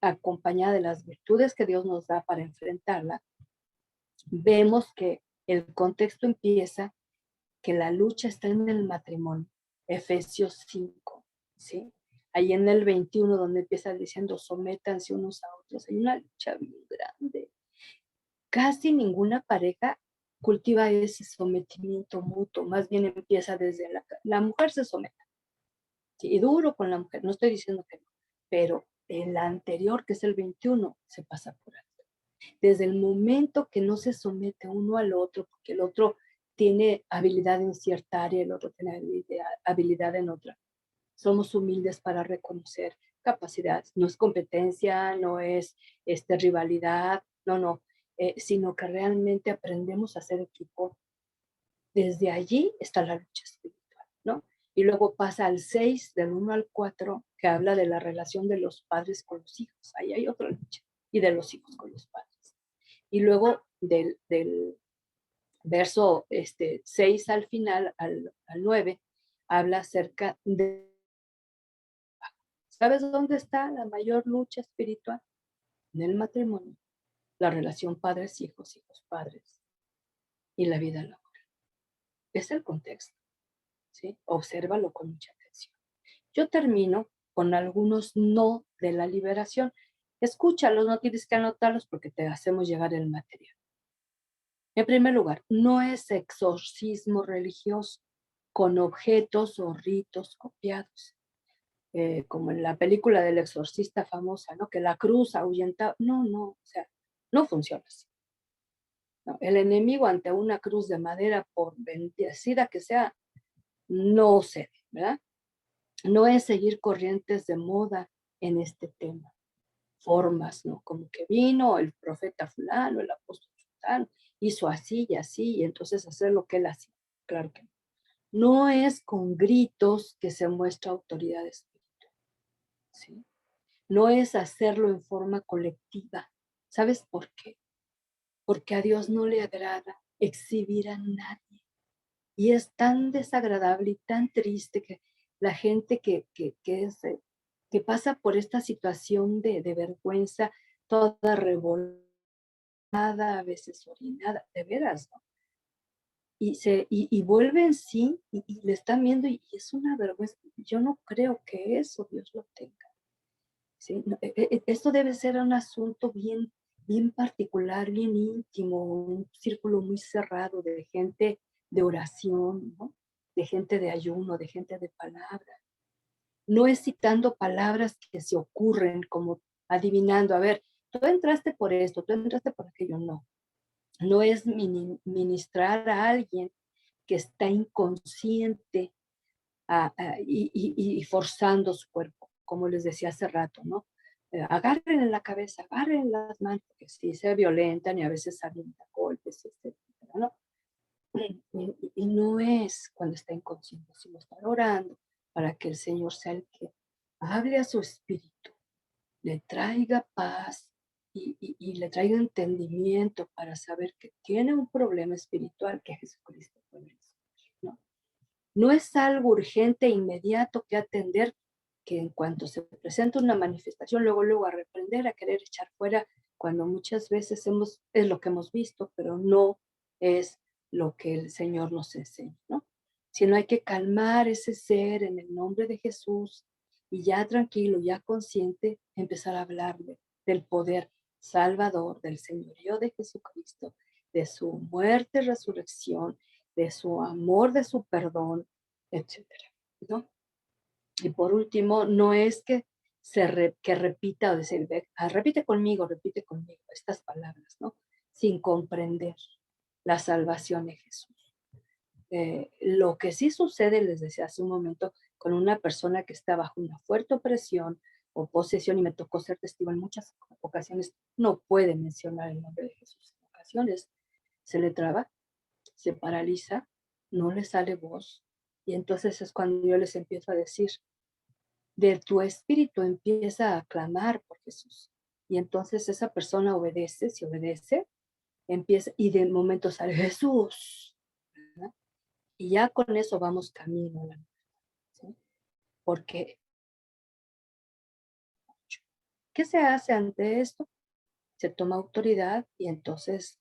acompañada de las virtudes que Dios nos da para enfrentarla, vemos que el contexto empieza que la lucha está en el matrimonio, Efesios 5, ¿sí? Ahí en el 21, donde empieza diciendo, sométanse unos a otros, hay una lucha bien grande. Casi ninguna pareja cultiva ese sometimiento mutuo, más bien empieza desde la mujer se somete, ¿sí? Y duro con la mujer, no estoy diciendo que no, pero el anterior, que es el 21, se pasa por alto. Desde el momento que no se somete uno al otro, porque el otro tiene habilidad en cierta área, el otro tiene habilidad en otra. Somos humildes para reconocer capacidades. No es competencia, no es rivalidad, no, no, sino que realmente aprendemos a ser equipo. Desde allí está la lucha espiritual, ¿no? Y luego pasa al 6, del 1 al 4, que habla de la relación de los padres con los hijos. Ahí hay otra lucha. Y de los hijos con los padres. Y luego del verso 6 al final, al 9, habla acerca de, ¿sabes dónde está la mayor lucha espiritual? En el matrimonio, la relación padres-hijos, hijos-padres y la vida laboral. Es el contexto, ¿sí? Obsérvalo con mucha atención. Yo termino con algunos no de la liberación. Escúchalos, no tienes que anotarlos porque te hacemos llegar el material. En primer lugar, no es exorcismo religioso con objetos o ritos copiados, como en la película del exorcista famosa, ¿no? Que la cruz ahuyenta. No, no, o sea, no funciona así. No, el enemigo ante una cruz de madera, por bendecida que sea, no cede, ¿verdad? No es seguir corrientes de moda en este tema, formas, ¿no? Como que vino el profeta fulano, el apóstol fulano, hizo así y entonces hacer lo que él hacía. Claro que no. No es con gritos que se muestra autoridad espiritual, ¿sí? No es hacerlo en forma colectiva. ¿Sabes por qué? Porque a Dios no le agrada exhibir a nadie. Y es tan desagradable y tan triste que la gente que pasa por esta situación de vergüenza, toda revoltada, a veces orinada, de veras, ¿no? Y vuelve en sí y le están viendo y es una vergüenza. Yo no creo que eso Dios lo tenga, ¿sí? No, esto debe ser un asunto bien, bien particular, bien íntimo, un círculo muy cerrado de gente de oración, ¿no? De gente de ayuno, de gente de palabra. No es citando palabras que se ocurren como adivinando, a ver, tú entraste por esto, tú entraste por aquello, no. No es ministrar a alguien que está inconsciente y forzando su cuerpo, como les decía hace rato, ¿no? Agarren en la cabeza, agarren en las manos, porque sí se violentan y a veces avientan golpes, etcétera, ¿no? Y no es cuando está inconsciente, sino estar orando para que el Señor sea el que hable a su espíritu, le traiga paz y le traiga entendimiento para saber que tiene un problema espiritual que Jesucristo fue. No es algo urgente e inmediato que atender, que en cuanto se presenta una manifestación, luego a reprender, a querer echar fuera, cuando muchas veces es lo que hemos visto, pero no es lo que el Señor nos enseña, ¿no? Sino hay que calmar ese ser en el nombre de Jesús y ya tranquilo, ya consciente, empezar a hablarle del poder salvador del señorío de Jesucristo, de su muerte, resurrección, de su amor, de su perdón, etcétera, ¿no? Y por último, no es que que repita o decir, repite conmigo estas palabras, ¿no? Sin comprender la salvación de Jesús. Lo que sí sucede, les decía hace un momento, con una persona que está bajo una fuerte opresión o posesión, y me tocó ser testigo en muchas ocasiones, no puede mencionar el nombre de Jesús. En ocasiones se le traba, se paraliza, no le sale voz, y entonces es cuando yo les empiezo a decir, de tu espíritu empieza a clamar por Jesús. Y entonces esa persona obedece, si obedece, empieza, y de momento sale Jesús, ¿verdad? Y ya con eso vamos camino a la muerte, ¿sí? Porque, ¿qué se hace ante esto? Se toma autoridad y entonces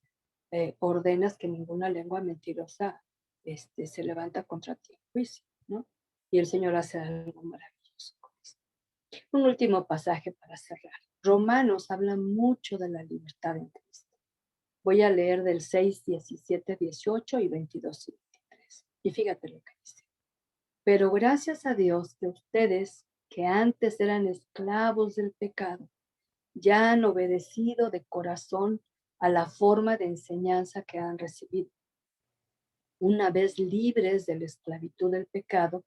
ordenas que ninguna lengua mentirosa se levanta contra ti en juicio, ¿no? Y el Señor hace algo maravilloso con esto. Un último pasaje para cerrar. Romanos habla mucho de la libertad en Cristo. Voy a leer del 6, 17, 18 y 22 y 23. Y fíjate lo que dice. Pero gracias a Dios que ustedes, que antes eran esclavos del pecado, ya han obedecido de corazón a la forma de enseñanza que han recibido. Una vez libres de la esclavitud del pecado,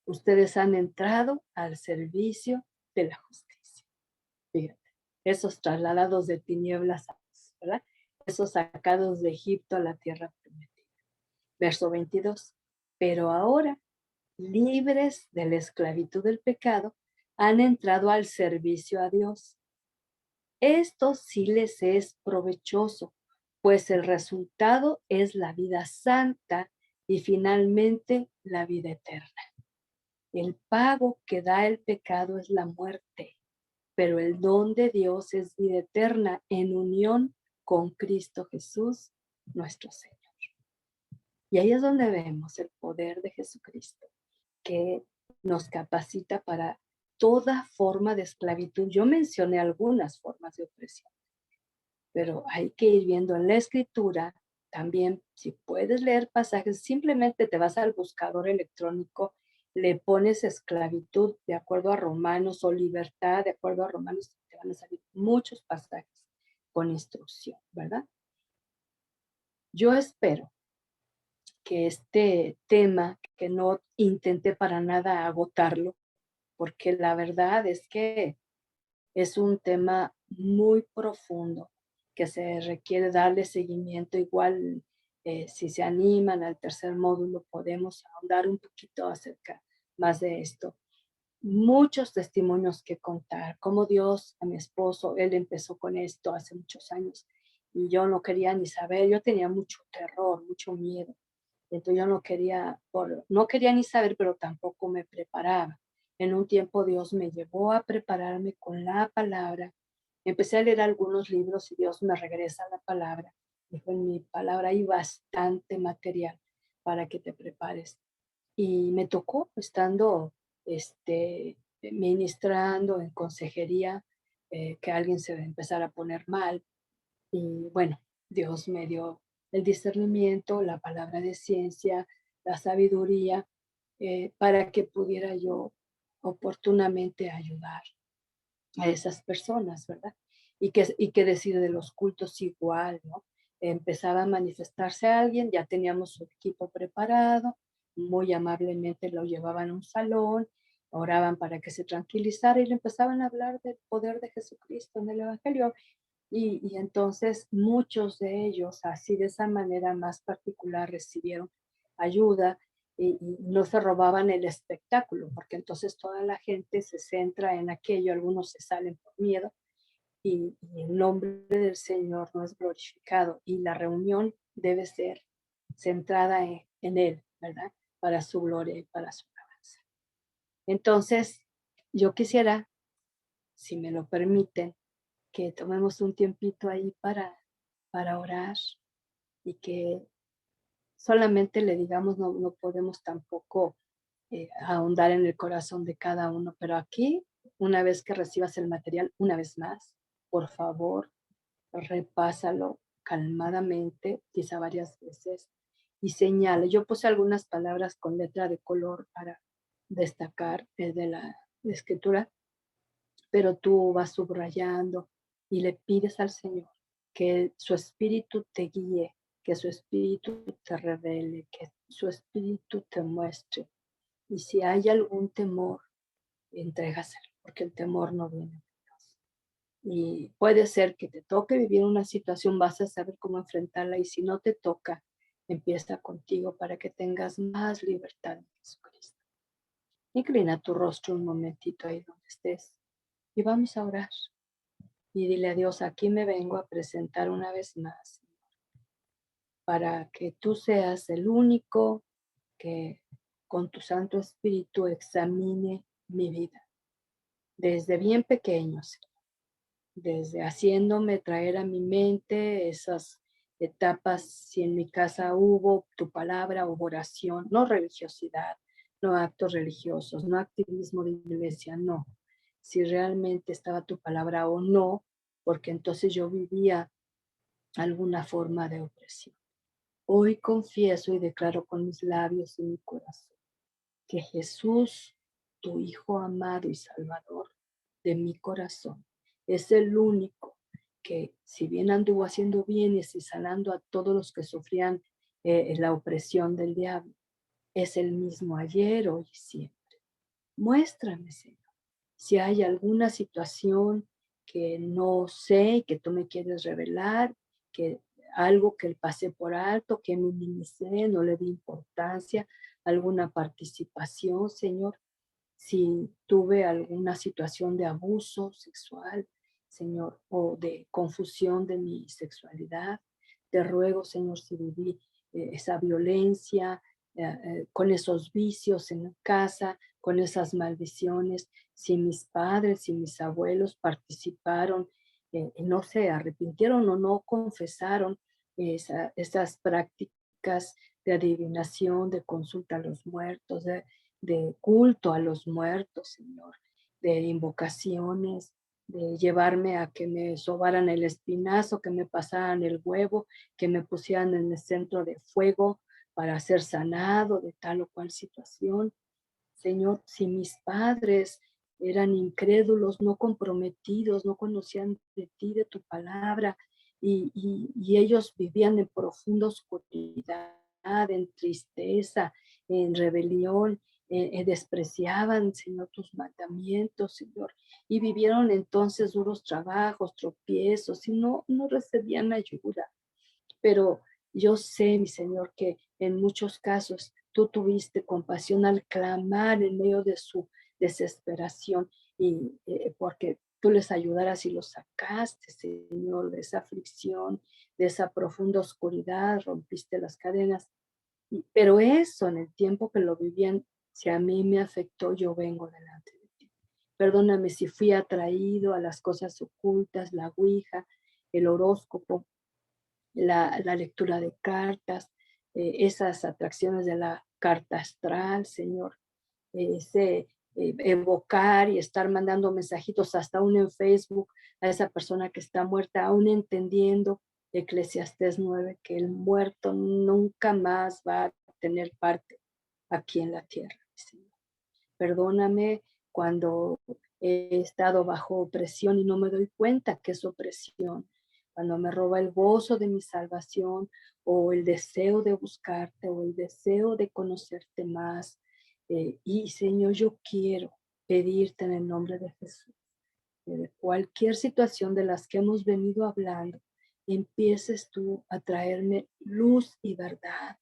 ustedes han entrado al servicio de la justicia. Fíjate, esos trasladados de tinieblas a luz, ¿verdad? Esos sacados de Egipto a la tierra prometida. Verso 22. Pero ahora, libres de la esclavitud del pecado, han entrado al servicio a Dios. Esto sí les es provechoso, pues el resultado es la vida santa y finalmente la vida eterna. El pago que da el pecado es la muerte, pero el don de Dios es vida eterna en unión con Cristo Jesús, nuestro Señor. Y ahí es donde vemos el poder de Jesucristo, que nos capacita para toda forma de esclavitud. Yo mencioné algunas formas de opresión, pero hay que ir viendo en la escritura también. Si puedes leer pasajes, simplemente te vas al buscador electrónico, le pones esclavitud de acuerdo a Romanos o libertad de acuerdo a Romanos, te van a salir muchos pasajes con instrucción, ¿verdad? Yo espero que este tema, que no intenté para nada agotarlo, porque la verdad es que es un tema muy profundo que se requiere darle seguimiento. Igual, si se animan al tercer módulo, podemos ahondar un poquito acerca más de esto. Muchos testimonios que contar, como Dios a mi esposo, él empezó con esto hace muchos años y yo no quería ni saber, yo tenía mucho terror, mucho miedo. Entonces yo no quería ni saber, pero tampoco me preparaba. En un tiempo Dios me llevó a prepararme con la palabra. Empecé a leer algunos libros y Dios me regresa la palabra. Dijo, en mi palabra hay bastante material para que te prepares. Y me tocó estando ministrando en consejería, que alguien se empezara a poner mal. Y bueno, Dios me dio el discernimiento, la palabra de ciencia, la sabiduría, para que pudiera yo oportunamente ayudar a esas personas, ¿verdad? Y que decir de los cultos igual, ¿no? Empezaba a manifestarse alguien, ya teníamos su equipo preparado, muy amablemente lo llevaban a un salón, oraban para que se tranquilizara y le empezaban a hablar del poder de Jesucristo en el Evangelio. Y entonces muchos de ellos, así de esa manera más particular, recibieron ayuda y no se robaban el espectáculo, porque entonces toda la gente se centra en aquello, algunos se salen por miedo y el nombre del Señor no es glorificado y la reunión debe ser centrada en Él, ¿verdad? para su gloria y para su alabanza. Entonces, yo quisiera, si me lo permiten, que tomemos un tiempito ahí para orar y que solamente le digamos, no podemos tampoco ahondar en el corazón de cada uno, pero aquí, una vez que recibas el material, una vez más, por favor, repásalo calmadamente, quizá varias veces, y señale. Yo puse algunas palabras con letra de color para destacar de la escritura, pero tú vas subrayando y le pides al Señor que su espíritu te guíe, que su espíritu te revele, que su espíritu te muestre. Y si hay algún temor, entrégaselo, porque el temor no viene de Dios. Y puede ser que te toque vivir una situación, vas a saber cómo enfrentarla, y si no te toca, empieza contigo para que tengas más libertad en Jesucristo. Inclina tu rostro un momentito ahí donde estés y vamos a orar. Y dile a Dios, aquí me vengo a presentar una vez más, para que tú seas el único que con tu Santo Espíritu examine mi vida. Desde bien pequeños, desde haciéndome traer a mi mente esas etapas, si en mi casa hubo tu palabra, hubo oración, no religiosidad, no actos religiosos, no activismo de iglesia, no. Si realmente estaba tu palabra o no, porque entonces yo vivía alguna forma de opresión. Hoy confieso y declaro con mis labios y mi corazón que Jesús, tu Hijo amado y Salvador de mi corazón, es el único que, si bien anduvo haciendo bienes y sanando a todos los que sufrían la opresión del diablo, es el mismo ayer, hoy y siempre. Muéstrame, Señor, si hay alguna situación que no sé, que tú me quieres revelar, que algo que pasé por alto, que minimicé, no le di importancia, alguna participación, Señor. Si tuve alguna situación de abuso sexual, Señor, o de confusión de mi sexualidad, te ruego, Señor, si viví esa violencia, con esos vicios en casa, con esas maldiciones, si mis padres y mis abuelos participaron, no se arrepintieron o no confesaron esas prácticas de adivinación, de consulta a los muertos, de culto a los muertos, Señor, de invocaciones, de llevarme a que me sobaran el espinazo, que me pasaran el huevo, que me pusieran en el centro de fuego para ser sanado de tal o cual situación. Señor, si mis padres eran incrédulos, no comprometidos, no conocían de ti, de tu palabra, y ellos vivían en profunda oscuridad, en tristeza, en rebelión, despreciaban, Señor, tus mandamientos, Señor, y vivieron entonces duros trabajos, tropiezos, y no recibían ayuda. Pero yo sé, mi Señor, que en muchos casos tú tuviste compasión al clamar en medio de su desesperación, y porque tú les ayudaras y los sacaste, Señor, de esa aflicción, de esa profunda oscuridad, rompiste las cadenas. Pero eso, en el tiempo que lo vivían, si a mí me afectó, yo vengo delante de ti. Perdóname si fui atraído a las cosas ocultas, la ouija, el horóscopo, la lectura de cartas, esas atracciones de la carta astral, Señor, ese evocar y estar mandando mensajitos hasta aún en Facebook a esa persona que está muerta, aún entendiendo Eclesiastés 9, que el muerto nunca más va a tener parte aquí en la tierra, Señor. Perdóname cuando he estado bajo opresión y no me doy cuenta que es opresión, cuando me roba el gozo de mi salvación, o el deseo de buscarte, o el deseo de conocerte más. Y Señor, yo quiero pedirte en el nombre de Jesús, que de cualquier situación de las que hemos venido hablando, empieces tú a traerme luz y verdad,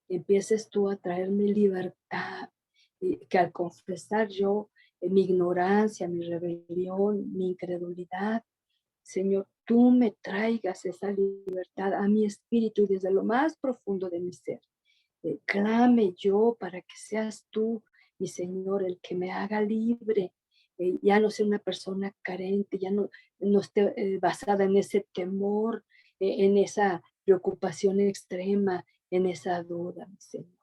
empieces tú a traerme libertad, y que al confesar yo mi ignorancia, mi rebelión, mi incredulidad, Señor, tú me traigas esa libertad a mi espíritu y desde lo más profundo de mi ser. clame yo para que seas tú, mi Señor, el que me haga libre. Ya no sea una persona carente, ya no esté basada en ese temor, en esa preocupación extrema, en esa duda, mi Señor.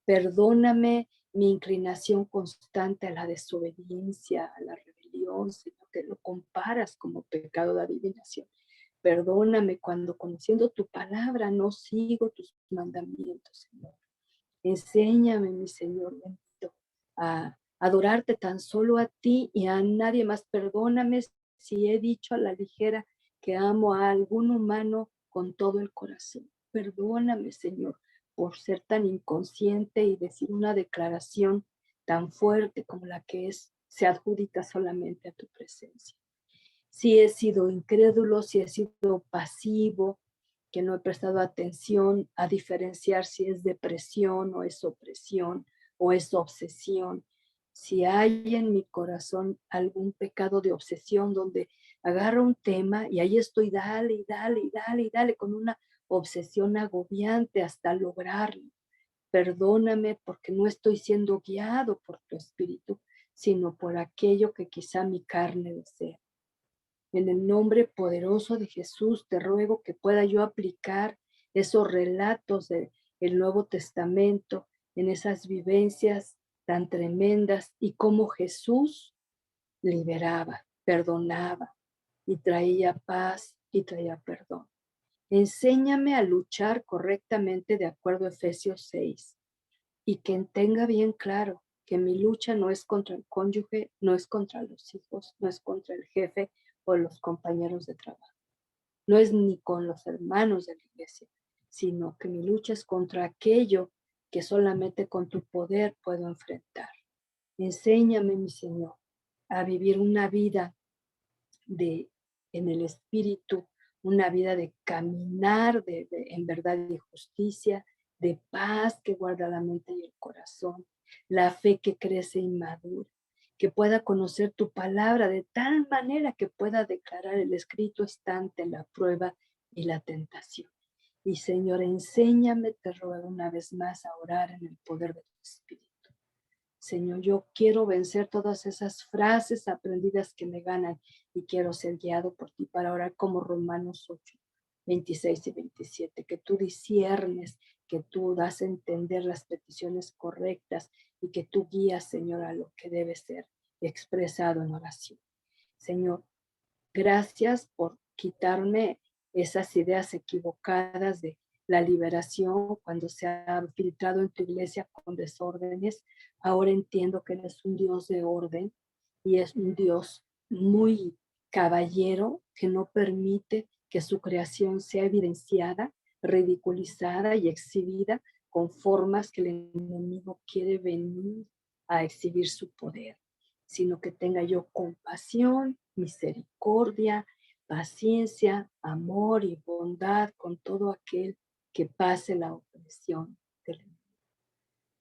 Perdóname mi inclinación constante a la desobediencia, a la rebelión, Señor, que lo comparas como pecado de adivinación. Perdóname cuando conociendo tu palabra no sigo tus mandamientos, Señor. Enséñame, mi Señor bendito, a adorarte tan solo a ti y a nadie más. Perdóname si he dicho a la ligera que amo a algún humano con todo el corazón. Perdóname, Señor, por ser tan inconsciente y decir una declaración tan fuerte como la que se adjudica solamente a tu presencia. Si he sido incrédulo, si he sido pasivo, que no he prestado atención a diferenciar si es depresión o es opresión o es obsesión. Si hay en mi corazón algún pecado de obsesión donde agarro un tema y ahí estoy dale y dale y dale y dale con una obsesión agobiante hasta lograrlo. Perdóname porque no estoy siendo guiado por tu espíritu, sino por aquello que quizá mi carne desea. En el nombre poderoso de Jesús te ruego que pueda yo aplicar esos relatos del Nuevo Testamento en esas vivencias tan tremendas y cómo Jesús liberaba, perdonaba y traía paz y traía perdón. Enséñame a luchar correctamente de acuerdo a Efesios 6 y que tenga bien claro que mi lucha no es contra el cónyuge, no es contra los hijos, no es contra el jefe o los compañeros de trabajo, no es ni con los hermanos de la iglesia, sino que mi lucha es contra aquello que solamente con tu poder puedo enfrentar. Enséñame, mi Señor, a vivir una vida de en el espíritu, una vida de caminar en verdad y justicia, de paz que guarda la mente y el corazón, la fe que crece y madura, que pueda conocer tu palabra de tal manera que pueda declarar el escrito está ante la prueba y la tentación. Y Señor, enséñame, te ruego una vez más a orar en el poder de tu Espíritu. Señor, yo quiero vencer todas esas frases aprendidas que me ganan y quiero ser guiado por ti para orar como Romanos 8, 26 y 27, que tú disiernes, que tú das a entender las peticiones correctas y que tú guías, Señor, a lo que debe ser expresado en oración. Señor, gracias por quitarme esas ideas equivocadas de la liberación cuando se ha filtrado en tu iglesia con desórdenes. Ahora entiendo que eres un Dios de orden y es un Dios muy caballero que no permite que su creación sea evidenciada, ridiculizada y exhibida con formas que el enemigo quiere venir a exhibir su poder, sino que tenga yo compasión, misericordia, paciencia, amor y bondad con todo aquel que pase la opresión del enemigo.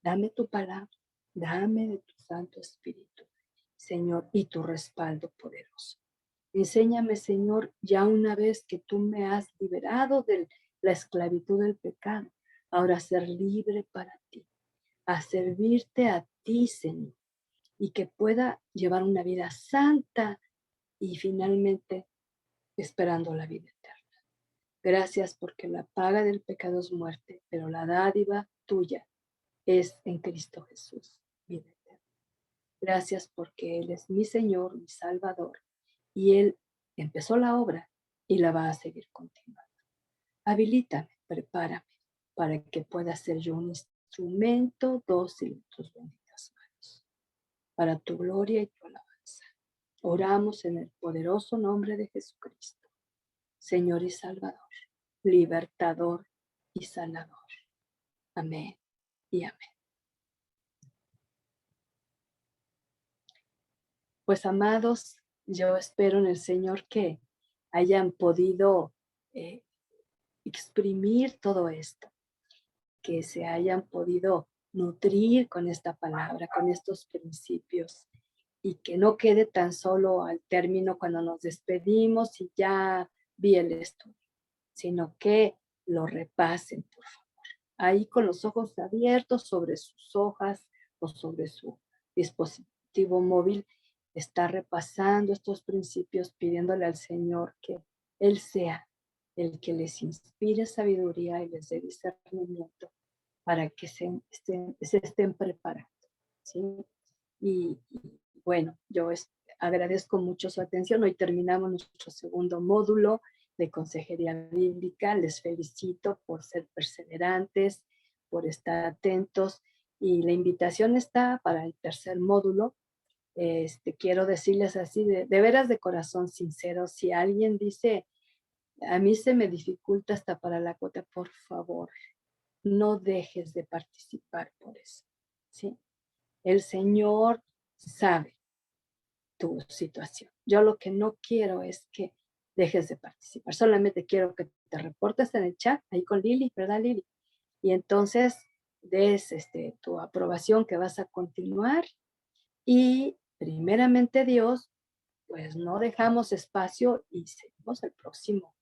Dame tu palabra, dame de tu Santo Espíritu, Señor, y tu respaldo poderoso. Enséñame, Señor, ya una vez que tú me has liberado de la esclavitud del pecado, ahora ser libre para ti, a servirte a ti, Señor, y que pueda llevar una vida santa y finalmente esperando la vida eterna. Gracias porque la paga del pecado es muerte, pero la dádiva tuya es en Cristo Jesús, vida eterna. Gracias porque Él es mi Señor, mi Salvador, y Él empezó la obra y la va a seguir continuando. Habilítame, prepárame para que pueda ser yo un instrumento dócil en tus benditas manos, para tu gloria y tu alabanza. Oramos en el poderoso nombre de Jesucristo, Señor y Salvador, libertador y sanador. Amén y amén. Pues amados, yo espero en el Señor que hayan podido eh, exprimir todo esto, que se hayan podido nutrir con esta palabra, con estos principios, y que no quede tan solo al término cuando nos despedimos y ya vi el estudio, sino que lo repasen, por favor. ahí con los ojos abiertos sobre sus hojas o sobre su dispositivo móvil, está repasando estos principios, pidiéndole al Señor que Él sea el que les inspire sabiduría y les dé discernimiento para que se estén preparando, ¿sí? Y bueno, yo agradezco mucho su atención. Hoy terminamos nuestro segundo módulo de consejería bíblica. Les felicito por ser perseverantes, por estar atentos. Y la invitación está para el tercer módulo. Quiero decirles así, de veras de corazón sincero, si alguien dice, a mí se me dificulta hasta para la cuota, por favor, no dejes de participar por eso, ¿sí? El Señor sabe tu situación. Yo lo que no quiero es que dejes de participar, solamente quiero que te reportes en el chat, ahí con Lili, ¿verdad, Lili? Y entonces des tu aprobación que vas a continuar y primeramente Dios, pues no dejamos espacio y seguimos el próximo